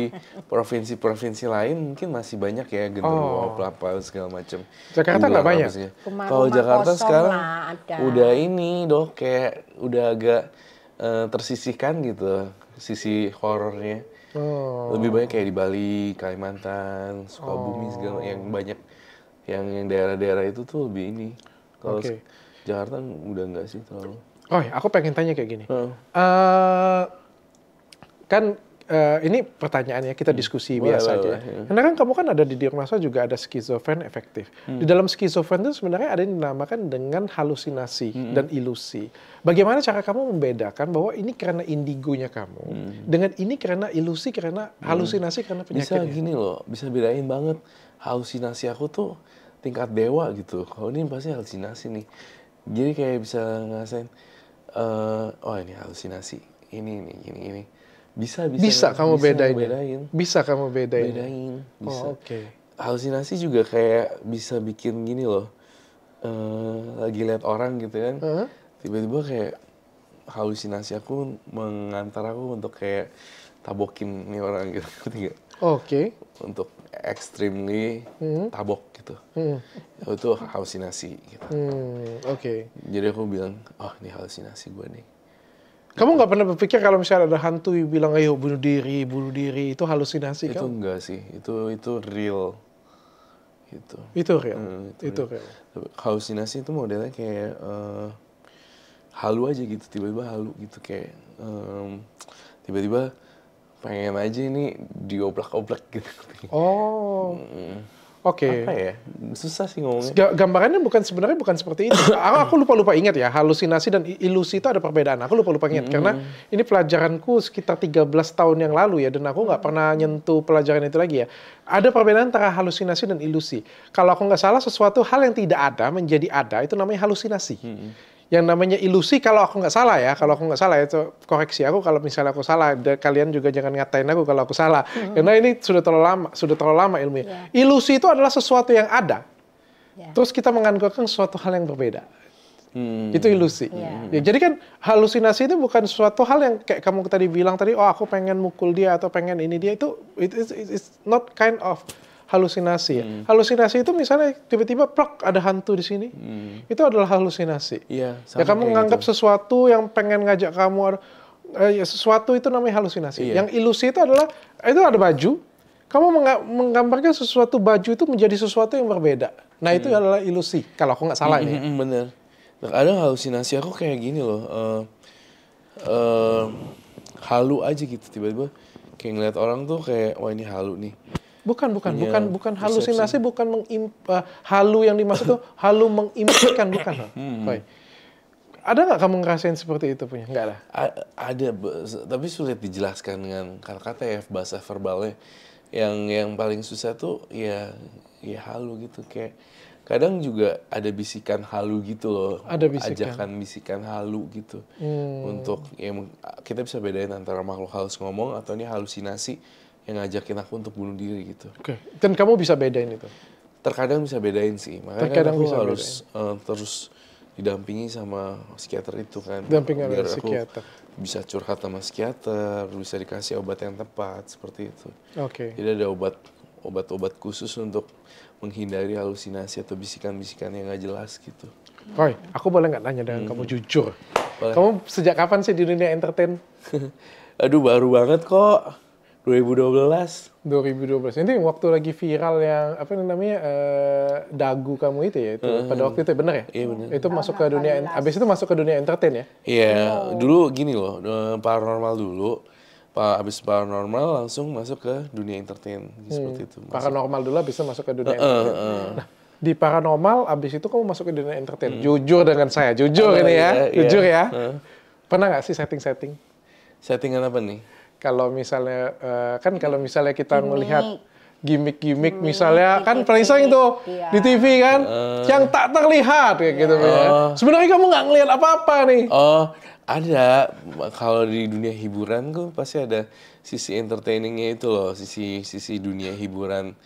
provinsi-provinsi lain mungkin masih banyak ya genderuwo apa segala macam. Jakarta nggak banyak? Rumah-rumah Kalau Jakarta kosong sekarang lah ada. udah ini dok, kayak udah agak tersisihkan gitu sisi horornya. Oh. Lebih banyak kayak di Bali, Kalimantan, Sukabumi segala yang banyak yang daerah-daerah itu tuh lebih ini. Kalau Oke. Jakarta udah enggak sih terlalu. Oh, aku pengen tanya kayak gini. Heeh. Kan ini pertanyaannya kita diskusi Boleh, biasa aja. boleh, Ya. ya. Karena kan kamu kan ada di diagnosa juga ada skizofren efektif. Di dalam skizofren itu sebenarnya ada yang dinamakan dengan halusinasi dan ilusi. Bagaimana cara kamu membedakan bahwa ini karena indigonya kamu dengan ini karena ilusi, karena halusinasi, karena Bisa penyakitnya? gini loh, bisa bedain banget halusinasi aku tuh tingkat dewa gitu. Kalau ini pasti halusinasi nih. Jadi kayak bisa ngerasain, oh ini halusinasi, ini gini. Bisa kamu bedain. bedain. Bisa kamu bedain. Bedain, bisa. Oh, oke. Halusinasi juga kayak bisa bikin gini loh, lagi lihat orang gitu kan, tiba-tiba kayak halusinasi aku mengantar aku untuk kayak tabokin nih orang gitu, ngerti nggak? Oke. Untuk extremely tabok gitu. Itu halusinasi gitu. Oke. Jadi aku bilang, oh ini halusinasi gue nih. Kamu nggak pernah berpikir kalau misalnya ada hantu yang bilang ayo bunuh diri, itu halusinasi Itu kan? enggak sih, itu real. Gitu. Itu real. Itu real. Halusinasi itu modelnya kayak halu aja gitu, tiba-tiba halu gitu kayak tiba-tiba pengen aja ini dioblak-oblak gitu. Oh. Oke. Apa ya? Susah sih ngomongnya. Gambarannya sebenarnya bukan seperti itu. aku lupa ingat ya, halusinasi dan ilusi itu ada perbedaan. Aku lupa ingat karena ini pelajaranku sekitar 13 tahun yang lalu ya, dan aku nggak pernah nyentuh pelajaran itu lagi ya. Ada perbedaan antara halusinasi dan ilusi. Kalau aku nggak salah, sesuatu hal yang tidak ada menjadi ada itu namanya halusinasi. Yang namanya ilusi, kalau aku nggak salah ya, itu koreksi aku kalau misalnya aku salah. Kalian juga jangan ngatain aku kalau aku salah, karena ini sudah terlalu lama ilmunya. Ilusi itu adalah sesuatu yang ada, terus kita menganggapkan sesuatu hal yang berbeda. Itu ilusi. Ya, jadi kan halusinasi itu bukan suatu hal yang kayak kamu tadi bilang tadi, oh aku pengen mukul dia atau pengen ini dia, itu it's not kind of halusinasi. Halusinasi itu misalnya tiba-tiba plak ada hantu di sini, itu adalah halusinasi. Iya, Ya kamu menganggap sesuatu yang pengen ngajak kamu, sesuatu itu namanya halusinasi. Iya. Yang ilusi itu adalah itu ada baju, kamu menggambarkan sesuatu baju itu menjadi sesuatu yang berbeda. Nah itu adalah ilusi. Kalau aku nggak salah ini. Bener. Nah, kadang halusinasi aku kayak gini loh, halu aja gitu tiba-tiba kayak ngeliat orang tuh kayak wah ini halu nih. Bukan punya halusinasi, bukan halu yang dimaksud tuh halu mengimpikan, bukan. Roy. Ada nggak kamu ngerasain seperti itu punya? Nggak ada. Ada, tapi sulit dijelaskan dengan kata-kata ya, bahasa verbalnya. Yang paling susah tuh ya halu gitu, kayak kadang juga ada bisikan halu gitu loh. Ada bisikan. Ajakan bisikan halu gitu. Untuk kita bisa bedain antara makhluk halus ngomong atau ini halusinasi yang ngajakin aku untuk bunuh diri gitu. Oke. Dan kamu bisa bedain itu? Terkadang bisa bedain sih, makanya Terkadang aku bisa harus terus didampingi sama psikiater itu kan. Dampingan biar oleh aku psikiater. bisa curhat sama psikiater, bisa dikasih obat yang tepat seperti itu. Oke. Jadi ada obat-obat khusus untuk menghindari halusinasi atau bisikan-bisikan yang nggak jelas gitu. Roy, aku boleh nggak nanya dengan kamu jujur? Boleh. Kamu sejak kapan sih di dunia entertain? Aduh, baru banget kok. 2012. 2012. Ini waktu lagi viral yang apa namanya dagu kamu itu ya, itu pada waktu itu benar ya? Iya, benar. Itu masuk ke dunia, abis itu masuk ke dunia entertain ya? Iya, dulu gini loh, paranormal dulu. Abis paranormal langsung masuk ke dunia entertain seperti itu. Paranormal dulu, abis itu masuk ke dunia entertain. Nah, di paranormal, abis itu kamu masuk ke dunia entertain. Jujur dengan saya, jujur ini ya, jujur ya. Pernah nggak sih setting-setting? Settingan apa nih? Kalau misalnya kalau misalnya kita melihat gimmick misalnya kan paling sering tuh di TV kan yang tak terlihat kayak gitu ya. Sebenarnya kamu nggak ngelihat apa-apa nih. Oh, ada. Kalau di dunia hiburan tuh pasti ada sisi entertainingnya itu loh, sisi dunia hiburan.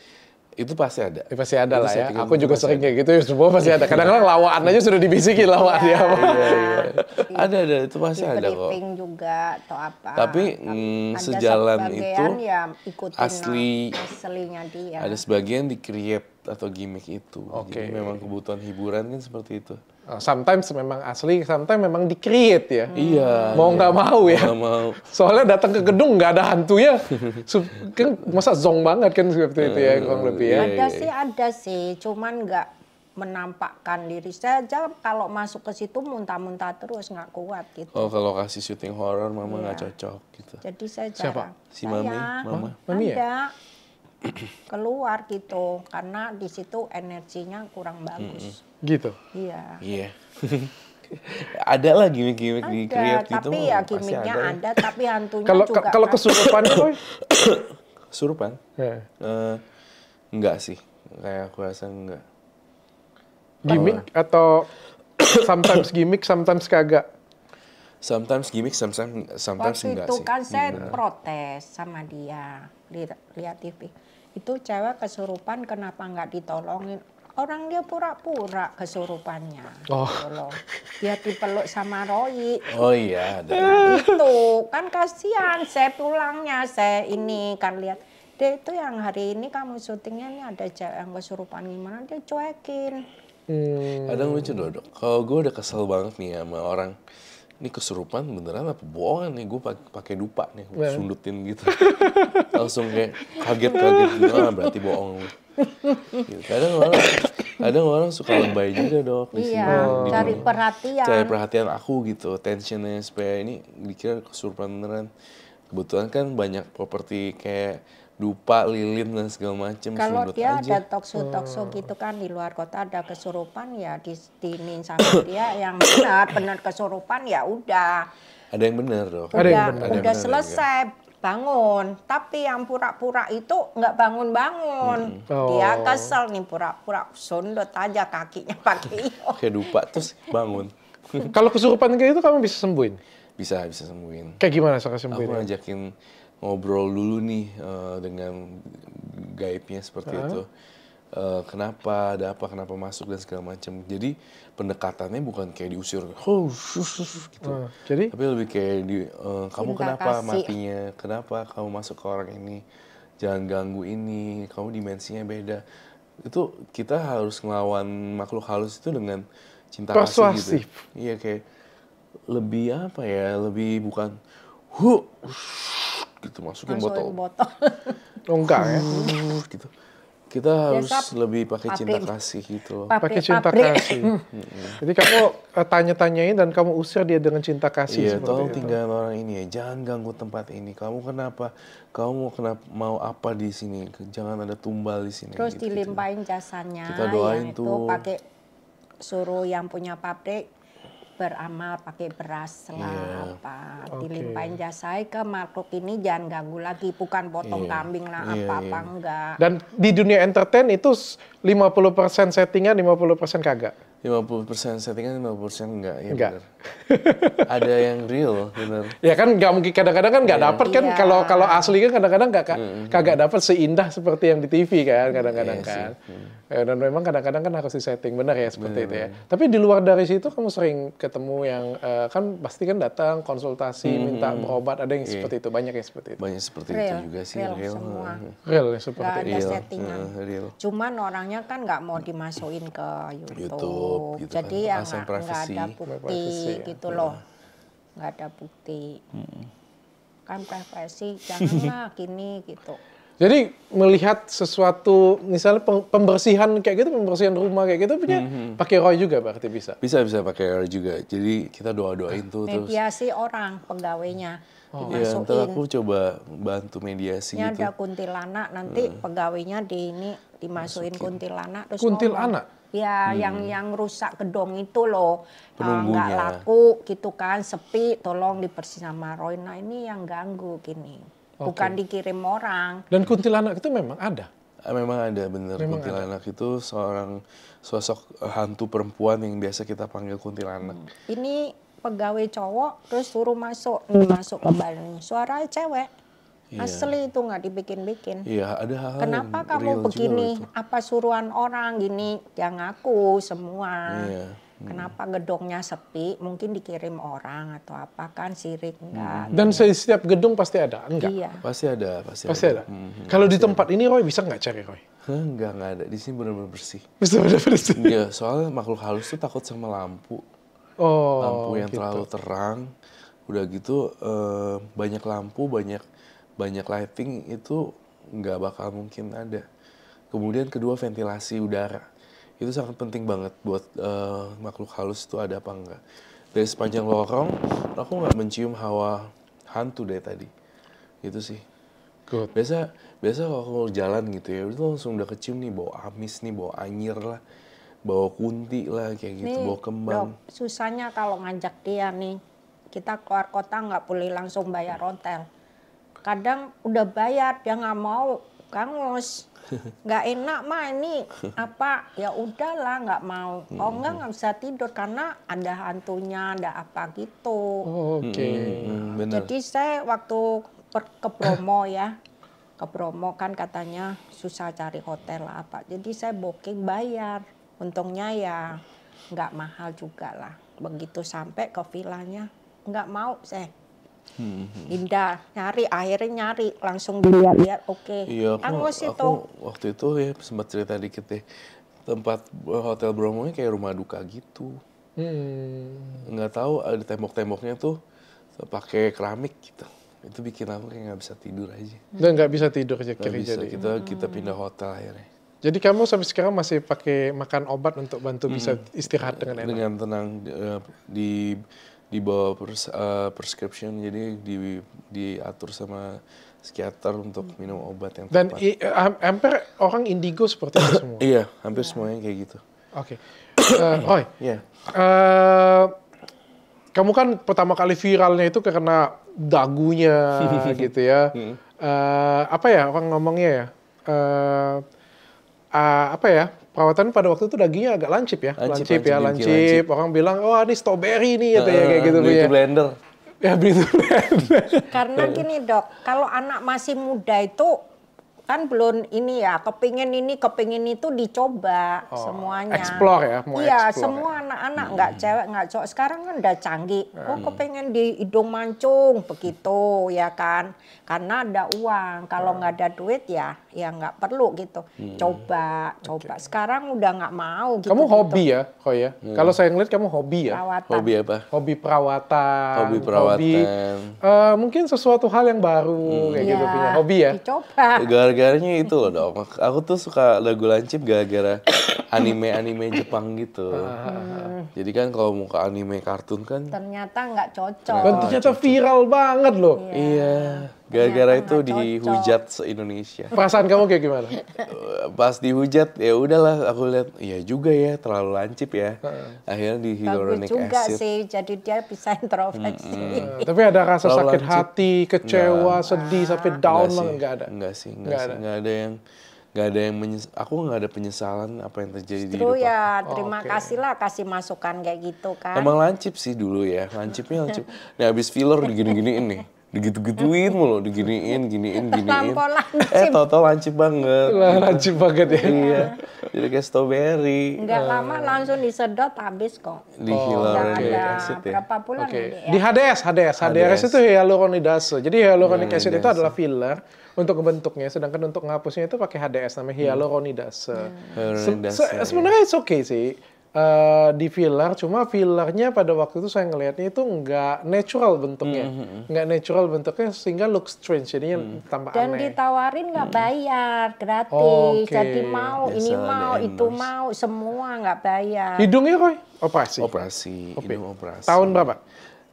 Itu pasti ada. Ya, pasti ada Itu lah ya. settingan Aku juga pasti sering ada. kayak gitu, semua pasti ada. Kadang-kadang lawaan aja sudah dibisikin lawaannya apa. Iya. Ada, itu pasti ada kok. briefing juga atau apa. Tapi ada sejalan sebagian itu ya ikutin aslinya dia. ada sebagian di-create atau gimmick itu. Oke. Jadi memang kebutuhan hiburan kan seperti itu. Sometimes memang asli, sometimes memang di-create ya. Iya. Mau nggak mau ya. Nggak mau. Soalnya datang ke gedung nggak ada hantunya. Kan masa zong banget kan seperti itu ya, kurang lebih ya. Ada sih, cuman nggak menampakkan diri saya aja. Kalau masuk ke situ muntah-muntah terus, nggak kuat gitu. Oh, kalau kasih syuting horor mama nggak cocok gitu. Jadi saya Siapa? jarang. Si Mami, Saya Mama. Mami ya? ada keluar gitu, karena di situ energinya kurang bagus. Gitu. Iya. Iya. Ada lah gimmick-gimmick di-create gitu. Tapi ya pasti gimmicknya ya. ada, tapi hantunya Kalau juga kalau ada. kesurupan itu, Kesurupan? ya. Enggak sih. Kayak aku rasa enggak. Gimmick atau sometimes gimmick, sometimes kagak. Sometimes gimmick, sometimes Waktu enggak itu sih. kan saya protes sama dia, lihat TV. Itu cewek kesurupan, kenapa nggak ditolongin? Orang dia pura-pura kesurupannya. Oh. Gitu loh. Dia dipeluk sama Roy. Oh iya, ada. Itu kan kasihan, saya pulangnya, saya ini kan lihat. Dia itu yang hari ini kamu syutingnya nih ada cewek yang kesurupan gimana, dia cuekin. Kadang lucu Dok. Kalau gue udah kesel banget nih sama orang, ini kesurupan beneran apa bohongan nih, gue pakai dupa nih, gue sundutin gitu. Langsung kayak kaget gitu, berarti bohong. Gitu. Kadang orang suka lebay juga Dok di sini. Iya, Di cari dunia. perhatian. Cari perhatian aku gitu, tensionnya supaya ini dikira kesurupan beneran. Kebetulan kan banyak properti kayak dupa, lilin dan segala macem. Kalau sundut dia aja. ada talkshow gitu kan di luar kota ada kesurupan ya dinin sama dia yang benar kesurupan ya udah. Ada yang bener Dok. Ada yang benar. Ada yang Udah bener, selesai bangun, tapi yang pura-pura itu nggak bangun-bangun. Dia kesel nih pura-pura sundut aja kakinya pakai iyo. Kayak dupa terus bangun. Kalau kesurupan kayak itu kamu bisa sembuhin? Bisa sembuhin. Kayak gimana cara Aku sembuhin? ngajakin ngobrol dulu nih dengan gaibnya seperti itu. Kenapa, ada apa, kenapa masuk dan segala macam. Jadi pendekatannya bukan kayak diusir, gitu. Jadi? Tapi lebih kayak kamu Cinta kenapa kasih. matinya, kenapa kamu masuk ke orang ini, jangan ganggu ini, kamu dimensinya beda. Itu kita harus ngelawan makhluk halus itu dengan cinta kasih Persuasif. gitu. Iya kayak lebih apa ya, lebih bukan gitu masukin Masukin botol. botol. Oh, enggak ya? Gitu. Kita harus Biasa lebih pakai cinta pabrik. kasih gitu loh. Pakai cinta Pabrik. kasih. Jadi kamu tanya-tanyain dan kamu usir dia dengan cinta kasih Iya, seperti tolong itu. tinggalin orang ini ya. Jangan ganggu tempat ini. Kamu kenapa? Kamu mau apa di sini? Jangan ada tumbal di sini. Terus gitu-gitu. dilimpahin jasanya Kita doain yang itu tuh. pakai suruh yang punya pabrik beramal pakai beras lah Iya. apa Oke. dilimpahin jasanya ke makhluk ini jangan ganggu lagi bukan potong Iya. kambing lah Iya, apa-apa iya. enggak. Dan di dunia entertain itu 50% settingan, 50% kagak. 50% settingan, 50% enggak. Ya Enggak. bener. Ada yang real, bener. Ya kan nggak mungkin kadang-kadang kan nggak dapet kan Iya. kalau asli kan kadang-kadang kagak dapet seindah seperti yang di TV kan kadang-kadang Iya kan. sih. Dan memang kadang-kadang kan harus disetting benar ya seperti itu ya. Tapi di luar dari situ kamu sering ketemu yang kan pasti kan datang konsultasi minta berobat ada yang seperti itu banyak yang seperti itu. Banyak seperti itu Real, juga sih, real real. semua. Real ya Nggak seperti ada itu. Real, settingan. real. Cuman orangnya kan nggak mau dimasukin ke YouTube, YouTube, gitu jadi kan. ya Alasan nggak privasi. ada bukti Privacy, ya. gitu loh, nggak ada bukti. Kan privasi janganlah gini gitu. Jadi melihat sesuatu misalnya pembersihan kayak gitu, pembersihan rumah kayak gitu punya pakai Roy juga berarti bisa. Bisa bisa pakai air juga. Jadi kita doain tuh terus. Mediasi orang pegawainya Ya, ntar dimasukin. aku coba bantu mediasi Ini gitu. ada kuntilanak nanti pegawainya dimasukin kuntilanak terus Kuntilanak? ngomong. Ya, yang rusak gedung itu loh. Penunggunya. Nggak laku gitu kan, sepi, tolong dibersihin sama Roy. Nah ini yang ganggu gini. Bukan dikirim orang. Dan kuntilanak itu memang ada. Memang ada bener Memang kuntilanak itu seorang sosok hantu perempuan yang biasa kita panggil kuntilanak. Ini pegawai cowok terus suruh masuk ke balon. Suaranya cewek. Iya. Asli itu nggak dibikin-bikin. Iya, ada hal-hal Kenapa yang kamu real juga begini? loh itu. Apa suruhan orang gini? Yang ngaku semua. Iya. Kenapa gedungnya sepi? Mungkin dikirim orang atau apa kan sirik enggak? Dan setiap gedung pasti ada, enggak? Iya. Pasti ada, pasti Pasti ada. Kalau di tempat ini Roy bisa nggak cari Roy? Enggak ada. Di sini benar-benar bersih. Bisa bersih. Iya, soalnya makhluk halus tuh takut sama lampu. Oh, Lampu yang gitu. terlalu terang. Udah gitu banyak lampu, banyak lighting itu nggak bakal mungkin ada. Kemudian kedua ventilasi udara. Itu sangat penting banget buat makhluk halus itu ada apa enggak. Dari sepanjang lorong, aku nggak mencium hawa hantu dari tadi. Gitu sih. Good. Biasa kalau aku jalan gitu ya, itu langsung udah kecium nih bau amis nih, bau anyir lah, bau kunti lah kayak gitu, Nih, bau kembang. Dok, susahnya kalau ngajak dia nih, kita keluar kota nggak boleh langsung bayar hotel. Kadang udah bayar dia nggak mau, Kangos. Nggak enak mah ini apa ya udahlah nggak mau. Oh nggak bisa tidur karena ada hantunya, ada apa gitu. Oke. Bener. Jadi saya waktu ke Bromo ya, ke Bromo kan katanya susah cari hotel lah apa. Jadi saya booking bayar. Untungnya ya nggak mahal juga lah. Begitu sampai ke villanya nggak mau saya. Indah akhirnya nyari langsung dilihat oke. Iya, Angus itu. aku waktu itu ya sempat cerita dikit deh. Tempat Hotel Bromo kayak rumah duka gitu. Nggak tahu ada tembok-temboknya tuh pakai keramik gitu. Itu bikin aku kayak nggak bisa tidur aja. Dan nggak bisa tidur aja Nggak kiri bisa, jadi. kita pindah hotel akhirnya. Jadi kamu sampai sekarang masih pakai makan obat untuk bantu bisa istirahat dengan enak. Dengan tenang di bawah prescription, jadi diatur sama psikiater untuk minum obat yang Dan tepat. hampir orang indigo seperti itu semua. Iya, hampir semuanya kayak gitu. Oke. Roy, Iya. kamu kan pertama kali viralnya itu karena dagunya gitu ya. Apa ya orang ngomongnya ya? Apa ya? Perawatan pada waktu itu dagingnya agak lancip ya. Lancip, Lancip. Orang bilang, oh ini strawberry nih katanya kayak gitu. Beauty Ya. blender. Ya begitu. Karena gini dok, kalau anak masih muda itu kan belum ini ya, kepingin ini, kepingin itu dicoba semuanya. explore ya, mau Iya, explore semua anak-anak nggak cewek nggak cowok. Sekarang kan udah canggih. Oh kepingin di hidung mancung begitu ya kan? Karena ada uang. Kalau nggak ada duit ya nggak perlu gitu. Coba. Sekarang udah nggak mau. Gitu, Kamu hobi ya, Roy ya? Kalau saya ngeliat kamu hobi ya. Perawatan. Hobi apa? Hobi perawatan. Hobi perawatan. Mungkin sesuatu hal yang baru kayak gitu Iya, punya hobi ya. Dicoba. Gara-garanya itu loh dok. Aku tuh suka lagu lancip gara-gara anime Jepang gitu. Jadi kan kalau mau ke anime kartun kan. Ternyata nggak cocok. Dan ternyata viral banget loh. Iya. Gara-gara Ternyata itu nggak cocok. dihujat se-Indonesia. Perasaan kamu kayak gimana? Pas dihujat ya udahlah aku lihat iya juga ya terlalu lancip ya. Akhirnya di Bagus hyaluronic juga acid. sih, jadi dia bisa introspeksi. Tapi ada rasa Terlalu sakit lancip. hati, kecewa, sedih, sampai down banget nggak ada. Enggak sih, Nggak ada. nggak ada yang aku nggak ada penyesalan apa yang terjadi di Justru hidup aku. ya terima Oke. kasih lah kasih masukan kayak gitu kan. Emang lancip sih dulu ya, lancipnya lancip. Nih habis filler digini-giniin nih, digitu-gituin mulu, giniin. Lampau lancip. Tau-tau lancip banget. Lah, lancip banget ya. Iya, jadi kayak strawberry. Nggak lama langsung disedot habis kok. Di Nggak hyaluronic ada acid ya. berapa bulan Oke, ini di ya. HDS itu hyaluronidase. Jadi hyaluronic acid itu Hyaluronidase. adalah filler untuk bentuknya, sedangkan untuk ngapusnya itu pakai HDS namanya hyaluronidase. Hyaluronidase, ya. Sebenarnya it's okay sih di filler, cuma fillernya pada waktu itu saya ngelihatnya itu nggak natural bentuknya, nggak natural bentuknya sehingga look strange, jadinya tambah Dan aneh. ditawarin nggak bayar, gratis. Oke. Jadi mau, ini Biasa mau, ada itu endorse. mau, semua nggak bayar. Hidungnya Roy, operasi. Operasi, Oke. hidung operasi. Tahun berapa?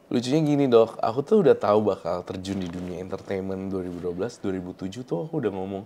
Lucunya gini dok, aku tuh udah tahu bakal terjun di dunia entertainment 2012, 2007 tuh aku udah ngomong,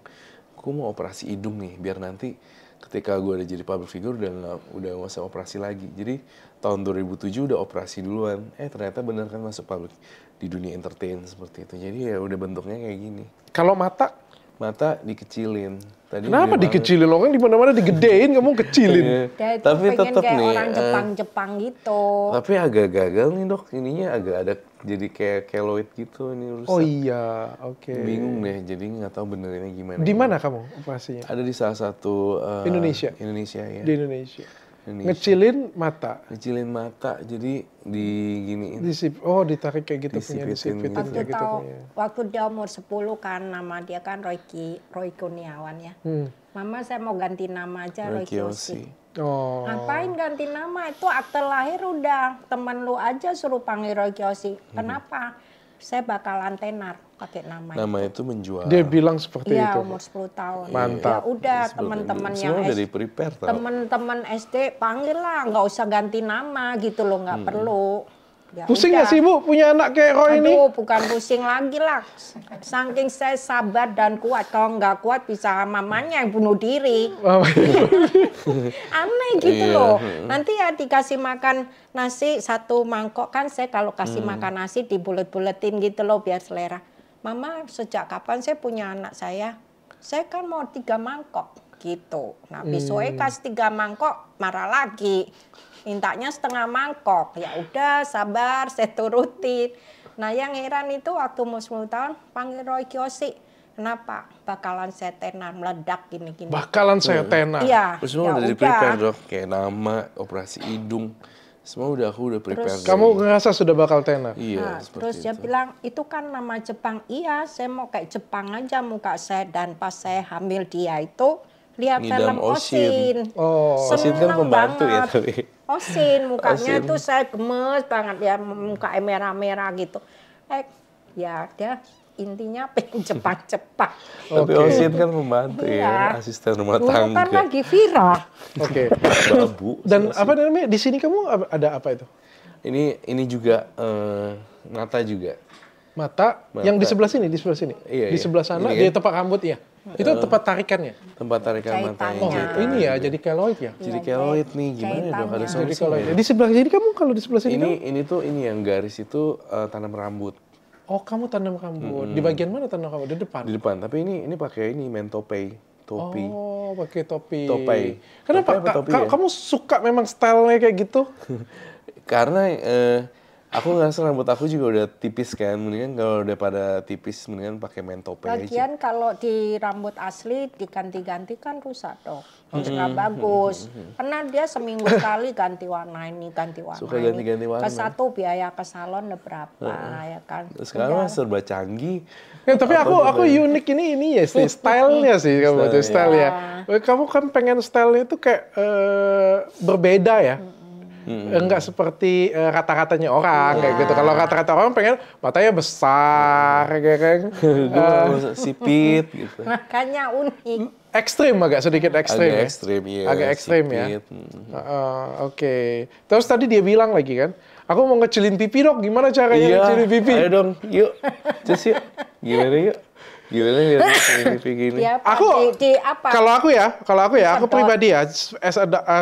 aku mau operasi hidung nih, biar nanti ketika gue udah jadi public figure udah nggak usah operasi lagi. Jadi tahun 2007 udah operasi duluan. Ternyata bener kan masuk public di dunia entertain seperti itu. Jadi ya udah bentuknya kayak gini. Kalau mata, Mata dikecilin. Tadi kenapa gede banget. dikecilin? Lo kan di mana-mana digedein, kamu kecilin. Iya. Dia itu Tapi pengen tetap kayak nih. orang Jepang gitu. Tapi agak gagal nih dok. Ininya agak ada jadi kayak keloid gitu. Ini rusak. Oh iya, oke. Bingung deh. Jadi nggak tahu benernya gimana. Di mana kamu operasinya? Ada di salah satu Indonesia? Indonesia ya. Di Indonesia. Indonesia. Ngecilin mata. Ngecilin mata. Jadi diginiin. Ditarik kayak gitu punya, Disipitin disipitin gitu. kayak gitu Tahu punya. waktu dia umur 10 kan nama dia kan Roy Kurniawan ya. Mama saya mau ganti nama aja Roy Kiyoshi. Oh. Ngapain ganti nama? Itu akte lahir udah temen lu aja suruh panggil Roy Kiyoshi. Kenapa? Saya bakalan tenar pakai nama itu. Nama itu menjual. Dia bilang seperti Iya, itu. umur 10 tahun. Mantap. Ya udah Sebelum teman-teman semua yang udah di-prepare tau. teman-teman SD panggil lah, nggak usah ganti nama gitu loh, nggak perlu. Ya Pusing udah. nggak sih Bu punya anak kayak Roy ini? Aduh, bukan pusing lagi lah. Saking saya sabar dan kuat. Kalau nggak kuat bisa mamanya yang bunuh diri. Aneh gitu Iya. loh. Nanti ya dikasih makan nasi satu mangkok kan saya kalau kasih makan nasi dibulet-buletin gitu loh biar selera. Mama sejak kapan saya punya anak saya? Saya kan mau 3 mangkok gitu. Nah besoknya kasih 3 mangkok marah lagi. Mintanya setengah mangkok. Ya udah sabar saya turutin. Nah yang heran itu waktu umur 10 tahun panggil Roy Kiyoshi. Kenapa? Bakalan saya tenar meledak gini-gini. Bakalan saya tenar. Iya, Terus semua ya udah di-prepare dok. Kayak nama, operasi hidung. Semua aku udah prepare. Terus- Kamu ngerasa sudah bakal tenar? Iya, Nah, seperti terus dia itu. bilang, itu kan nama Jepang. Iya, saya mau kayak Jepang aja muka saya. Dan pas saya hamil dia itu, lihat Ngidam film Oshin. Oshin. Oh. Oshin kan Seneng pembantu ya, banget. tapi. Oshin, mukanya Oshin. tuh saya gemes banget. Ya, muka merah-merah gitu. Ya dia intinya pengen Jepang-Jepang. Tapi Oke. Oshin kan pembantu Iya. ya, asisten rumah Dulu tangga. kan lagi viral. Oke. Babu. Dan si apa namanya? Di sini kamu ada apa itu? Ini juga mata juga. Mata, yang di sebelah sini, di sebelah sini. Iya, Di iya. sebelah sana, Ini di kan? tempat rambut ya. Itu tempat tarikannya. Tempat tarikan Jahitannya. matanya. Oh, jahitan ini ya, juga. jadi keloid ya. Jadi Iya, keloid nih, gimana dong? Ada jahitannya. Jadi solusi keloid. nggak ya? Di sebelah sini kamu kalau di sebelah sini kamu? Ini tuh ini yang garis itu tanam rambut Oh, kamu tanam rambut. Di bagian mana tanam rambut? Di depan. di depan. Tapi ini pakai ini mentopei, topi. Oh, pakai topi. Topai. Kenapa? Topai apa topi ya? Kamu suka memang stylenya kayak gitu? Karena aku ngerasa rambut aku juga udah tipis kan, mendingan kalau udah pada tipis mendingan pakai mentopei aja. Lagian kalau di rambut asli diganti-ganti kan rusak dong. Nggak bagus. Karena dia seminggu sekali ganti warna ini, ganti warna Suka ini. ganti-ganti warna. Ke satu biaya ke salon berapa ya kan. Sekarang Udah. mah serba canggih. Ya, tapi aku unik ini ya sih, stylenya sih kamu tuh style ya. Kamu kan pengen stylenya tuh kayak berbeda ya. Enggak seperti rata-ratanya orang kayak gitu. Kalau rata-rata orang pengen matanya besar kayak kan. Gue mau sipit gitu. Makanya unik. Ekstrim, agak sedikit ekstrim Agak ya. ekstrim, iya. Agak ekstrim ya. sipit. Oke. Terus tadi dia bilang lagi kan, aku mau ngecilin pipi dok, gimana caranya Iya, ngecilin pipi? ayo dong, yuk. Cus yuk. Gimana yuk? Gimana lihat pipi gini? Dia apa? Aku di apa? Kalau aku ya, aku Sedot. pribadi ya,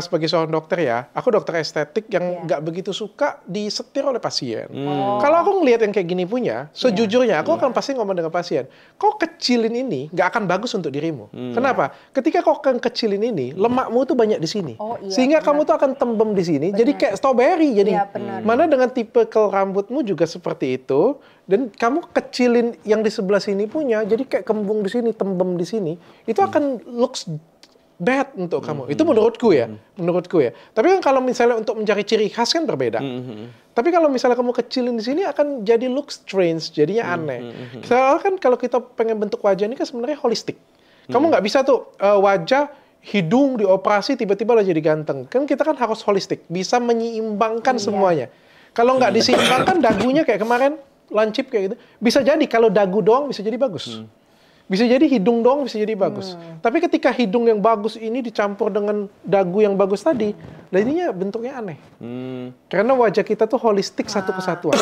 sebagai seorang dokter ya, aku dokter estetik yang nggak begitu suka disetir oleh pasien. Kalau aku ngelihat yang kayak gini punya, sejujurnya aku akan pasti ngomong dengan pasien, kau kecilin ini nggak akan bagus untuk dirimu. Kenapa? Ketika kau akan kecilin ini, lemakmu tuh banyak di sini, Oh, iya, sehingga kamu tuh akan tembem di sini, jadi kayak strawberry jadi. Iya, benar. Mana dengan tipe rambutmu juga seperti itu. Dan kamu kecilin yang di sebelah sini punya, jadi kayak kembung di sini, tembem di sini, itu akan looks bad untuk kamu. Itu menurutku ya, Tapi kan kalau misalnya untuk mencari ciri khas kan berbeda. Tapi kalau misalnya kamu kecilin di sini akan jadi look strange, jadinya aneh. Soalnya kan kalau kita pengen bentuk wajah ini kan sebenarnya holistik. Kamu nggak bisa tuh wajah hidung dioperasi tiba-tiba lah jadi ganteng. Kan kita kan harus holistik, bisa menyeimbangkan semuanya. Kalau nggak diseimbangkan dagunya kayak kemarin lancip kayak gitu. Bisa jadi kalau dagu doang bisa jadi bagus. Bisa jadi hidung doang bisa jadi bagus. Tapi ketika hidung yang bagus ini dicampur dengan dagu yang bagus tadi, jadinya bentuknya aneh. Karena wajah kita tuh holistik satu kesatuan.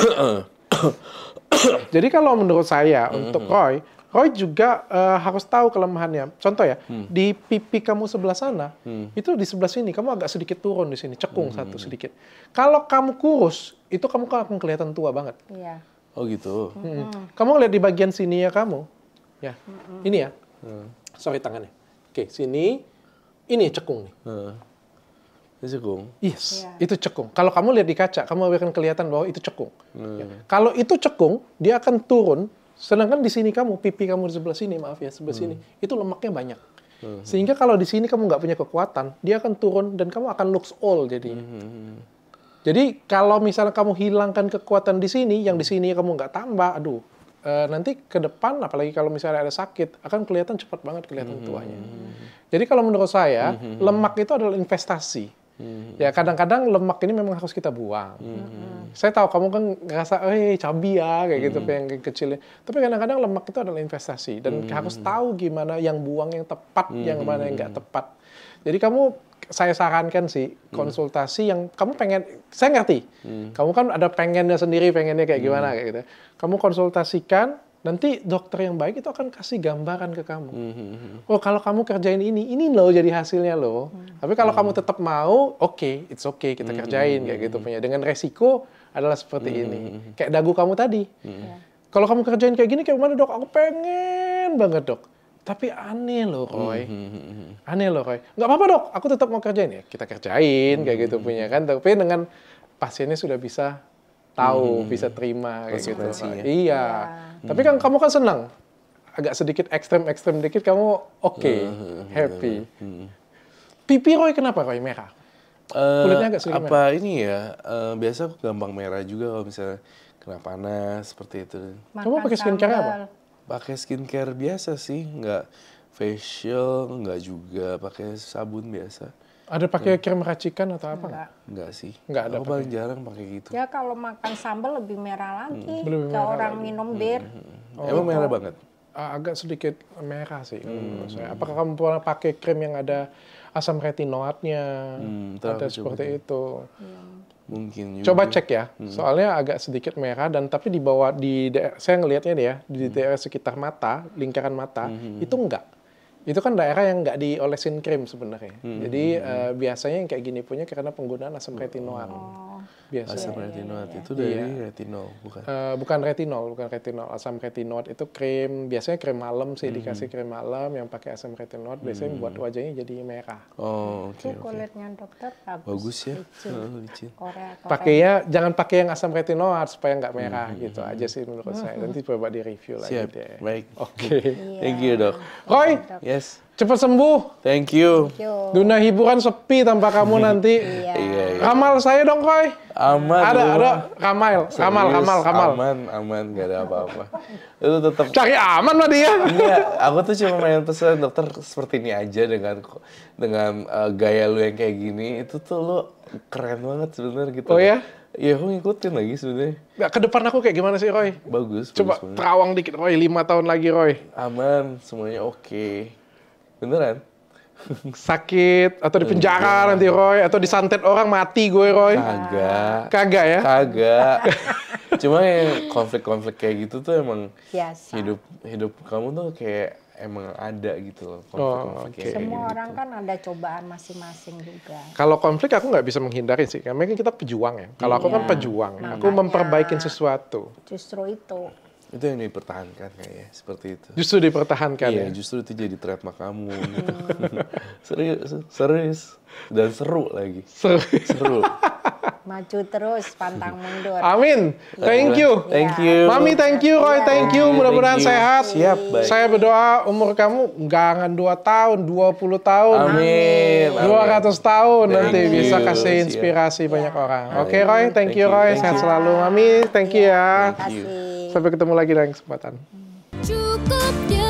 Jadi kalau menurut saya untuk Roy juga harus tahu kelemahannya. Contoh ya, di pipi kamu sebelah sana, itu di sebelah sini kamu agak sedikit turun di sini, cekung satu sedikit. Kalau kamu kurus, itu kamu akan kelihatan tua banget. Iya. Oh gitu. Kamu lihat di bagian sini ya kamu, ya, ini ya. Sorry tangannya. Oke, sini, ini cekung nih. Ini cekung. Yes, itu cekung. Kalau kamu lihat di kaca, kamu akan kelihatan bahwa itu cekung. Ya. Kalau itu cekung, dia akan turun. Sedangkan di sini kamu, pipi kamu di sebelah sini, maaf ya, sebelah sini, itu lemaknya banyak. Sehingga kalau di sini kamu nggak punya kekuatan, dia akan turun dan kamu akan looks old jadinya. Jadi kalau misalnya kamu hilangkan kekuatan di sini, yang di sini kamu nggak tambah, aduh, nanti ke depan, apalagi kalau misalnya ada sakit, akan kelihatan cepat banget kelihatan tuanya. Jadi kalau menurut saya, lemak itu adalah investasi. Ya kadang-kadang lemak ini memang harus kita buang. Saya tahu kamu kan ngerasa, cabi ya, kayak gitu, pengen kecilin. Tapi kadang-kadang lemak itu adalah investasi. Dan harus tahu gimana yang buang yang tepat, yang mana yang nggak tepat. Jadi saya sarankan sih konsultasi yang kamu pengen, saya ngerti, kamu kan ada pengennya sendiri, pengennya kayak gimana kayak gitu. Kamu konsultasikan, nanti dokter yang baik itu akan kasih gambaran ke kamu. Oh kalau kamu kerjain ini loh jadi hasilnya loh. Tapi kalau kamu tetap mau, it's okay kita kerjain kayak gitu punya. Dengan resiko adalah seperti ini. Kayak dagu kamu tadi. Kalau kamu kerjain kayak gini kayak gimana dok? Aku pengen banget dok. Tapi aneh loh Roy. Aneh loh Roy. Nggak apa-apa dok, aku tetap mau kerjain ya. Kita kerjain kayak gitu punya kan. Tapi dengan pasiennya sudah bisa tahu, bisa terima kayak gitu. Iya. Tapi kan kamu kan senang. Agak sedikit ekstrem dikit kamu happy. Pipi Roy kenapa Roy merah? Kulitnya agak sedikit merah. Ini ya, biasa aku gampang merah juga kalau misalnya kena panas seperti itu. Kamu pakai skincare apa? Pakai skincare biasa sih, nggak facial, nggak juga pakai sabun biasa. Ada pakai krim racikan atau apa? Enggak sih. Nggak ada. Aku paling jarang pakai gitu. Ya kalau makan sambal lebih merah lagi. Lebih Kayak merah orang minum bir. Emang merah banget? Agak sedikit merah sih menurut saya. Apakah kamu pernah pakai krim yang ada asam retinoatnya? Ada seperti itu. Mungkin juga. Coba cek ya. Soalnya agak sedikit merah dan tapi di bawah saya ngelihatnya nih ya di daerah sekitar mata, lingkaran mata itu enggak. Itu kan daerah yang nggak diolesin krim sebenarnya. Jadi biasanya yang kayak gini punya karena penggunaan asam retinoat. Biasanya. Asam retinoat itu dari retinol, bukan? Bukan retinol. Asam retinoat itu krim, biasanya krim malam sih, dikasih krim malam yang pakai asam retinoat, biasanya buat wajahnya jadi merah. Oh, oke. Kulitnya dokter bagus ya. licin. Korea. Pakainya jangan pakai yang asam retinoat supaya nggak merah gitu aja sih menurut saya. Nanti coba di review lagi Siap, deh. baik. Oke. Thank you dok. Roy, Yes. cepat sembuh. Thank you. Dunia hiburan sepi tanpa kamu nanti. Iya. Ramal saya dong, Roy. Aman. Ada Kamal. Serius, aman, gak ada apa-apa. Itu tetap. Cari aman lah dia. Iya, aku tuh cuma pengen pesan dokter seperti ini aja dengan gaya lu yang kayak gini, itu tuh lu keren banget sebenarnya gitu. Oh ya? Iya, aku ngikutin lagi sebenarnya. Nggak, ke depan aku kayak gimana sih, Roy? Bagus. Coba bagus banget. terawang dikit, Roy. 5 tahun lagi, Roy. Aman, semuanya oke. Beneran? Sakit atau di penjara nanti, Roy, atau disantet orang mati gue, Roy. Kagak ya? Kagak. Cuma yang konflik-konflik kayak gitu tuh emang Biasa. hidup kamu tuh kayak emang ada gitu loh konflik-konflik oke. kayak Semua gitu. orang kan ada cobaan masing-masing juga. Kalau konflik aku nggak bisa menghindari sih, karena kan kita pejuang ya. Kalau aku kan Iya, pejuang, aku makanya. memperbaikin sesuatu. Justru itu. Itu yang dipertahankan kayaknya seperti itu. Justru dipertahankan Iya, ya. justru itu jadi trademark kamu gitu. serius dan seru lagi. Seru. Maju terus, pantang mundur. Amin. Thank you. Thank you. Mami, thank you. Roy, thank you. Mudah-mudahan Thank you. sehat. Siap, baik. Saya berdoa umur kamu jangan 2 tahun, 20 tahun. Amin. 200 tahun Thank nanti you. bisa kasih Siap. inspirasi banyak orang. Oke, Amin. Roy, thank you, Roy. Thank Sehat you. selalu. Mami, thank you ya. Terima kasih. Sampai ketemu lagi dalam kesempatan. Cukup dengan